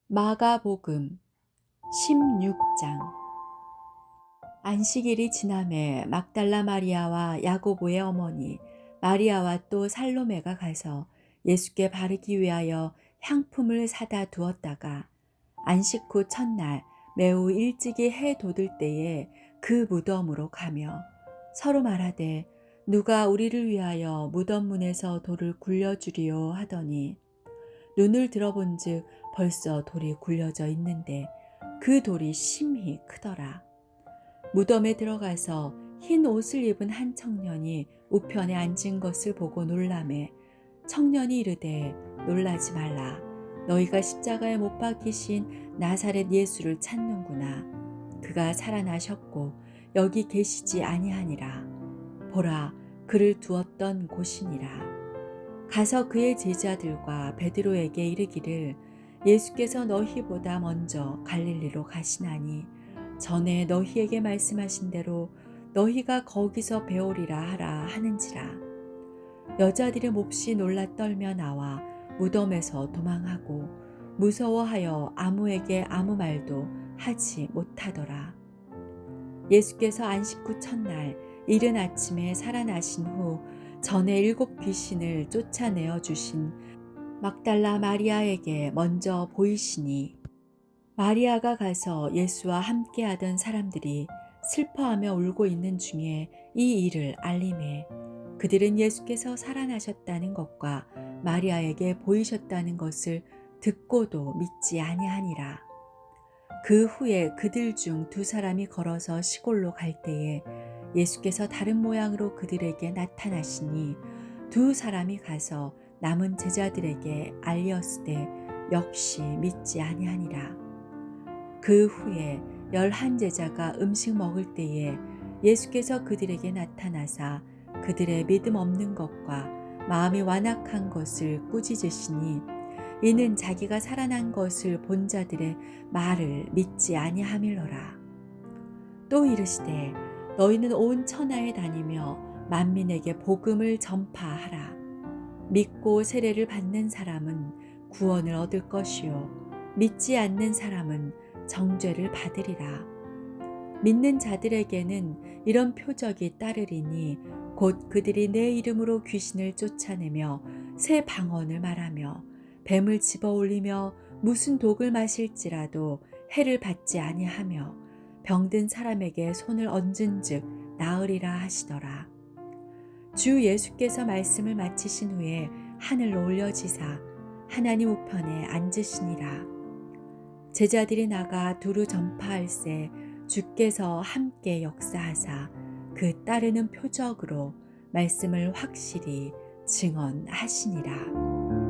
마가복음 16장. 안식일이 지남에 막달라 마리아와 야고보의 어머니 마리아와 또 살로메가 가서 예수께 바르기 위하여 향품을 사다 두었다가 안식 후 첫날 매우 일찍이 해 돋을 때에 그 무덤으로 가며 서로 말하되 누가 우리를 위하여 무덤 문에서 돌을 굴려주리요 하더니, 눈을 들어본즉 벌써 돌이 굴려져 있는데 그 돌이 심히 크더라. 무덤에 들어가서 흰 옷을 입은 한 청년이 우편에 앉은 것을 보고 놀라매 청년이 이르되 놀라지 말라. 너희가 십자가에 못 박히신 나사렛 예수를 찾는구나. 그가 살아나셨고 여기 계시지 아니하니라. 보라, 그를 두었던 곳이니라. 가서 그의 제자들과 베드로에게 이르기를 예수께서 너희보다 먼저 갈릴리로 가시나니 전에 너희에게 말씀하신 대로 너희가 거기서 배우리라 하라 하는지라. 여자들이 몹시 놀라 떨며 나와 무덤에서 도망하고 무서워하여 아무에게 아무 말도 하지 못하더라. 예수께서 안식 후 첫날 이른 아침에 살아나신 후 전에 7 귀신을 쫓아내어 주신 막달라 마리아에게 먼저 보이시니, 마리아가 가서 예수와 함께하던 사람들이 슬퍼하며 울고 있는 중에 이 일을 알림해 그들은 예수께서 살아나셨다는 것과 마리아에게 보이셨다는 것을 듣고도 믿지 아니하니라. 그 후에 그들 중 2 사람이 걸어서 시골로 갈 때에 예수께서 다른 모양으로 그들에게 나타나시니 2 사람이 가서 남은 제자들에게 알렸으되 역시 믿지 아니하니라. 그 후에 11 제자가 음식 먹을 때에 예수께서 그들에게 나타나사 그들의 믿음 없는 것과 마음이 완악한 것을 꾸짖으시니, 이는 자기가 살아난 것을 본 자들의 말을 믿지 아니함일러라. 또 이르시되 너희는 온 천하에 다니며 만민에게 복음을 전파하라. 믿고 세례를 받는 사람은 구원을 얻을 것이요 믿지 않는 사람은 정죄를 받으리라. 믿는 자들에게는 이런 표적이 따르리니 곧 그들이 내 이름으로 귀신을 쫓아내며 새 방언을 말하며 뱀을 집어올리며 무슨 독을 마실지라도 해를 받지 아니하며 병든 사람에게 손을 얹은즉 나으리라 하시더라. 주 예수께서 말씀을 마치신 후에 하늘로 올려지사 하나님 우편에 앉으시니라. 제자들이 나가 두루 전파할세 주께서 함께 역사하사 그 따르는 표적으로 말씀을 확실히 증언하시니라.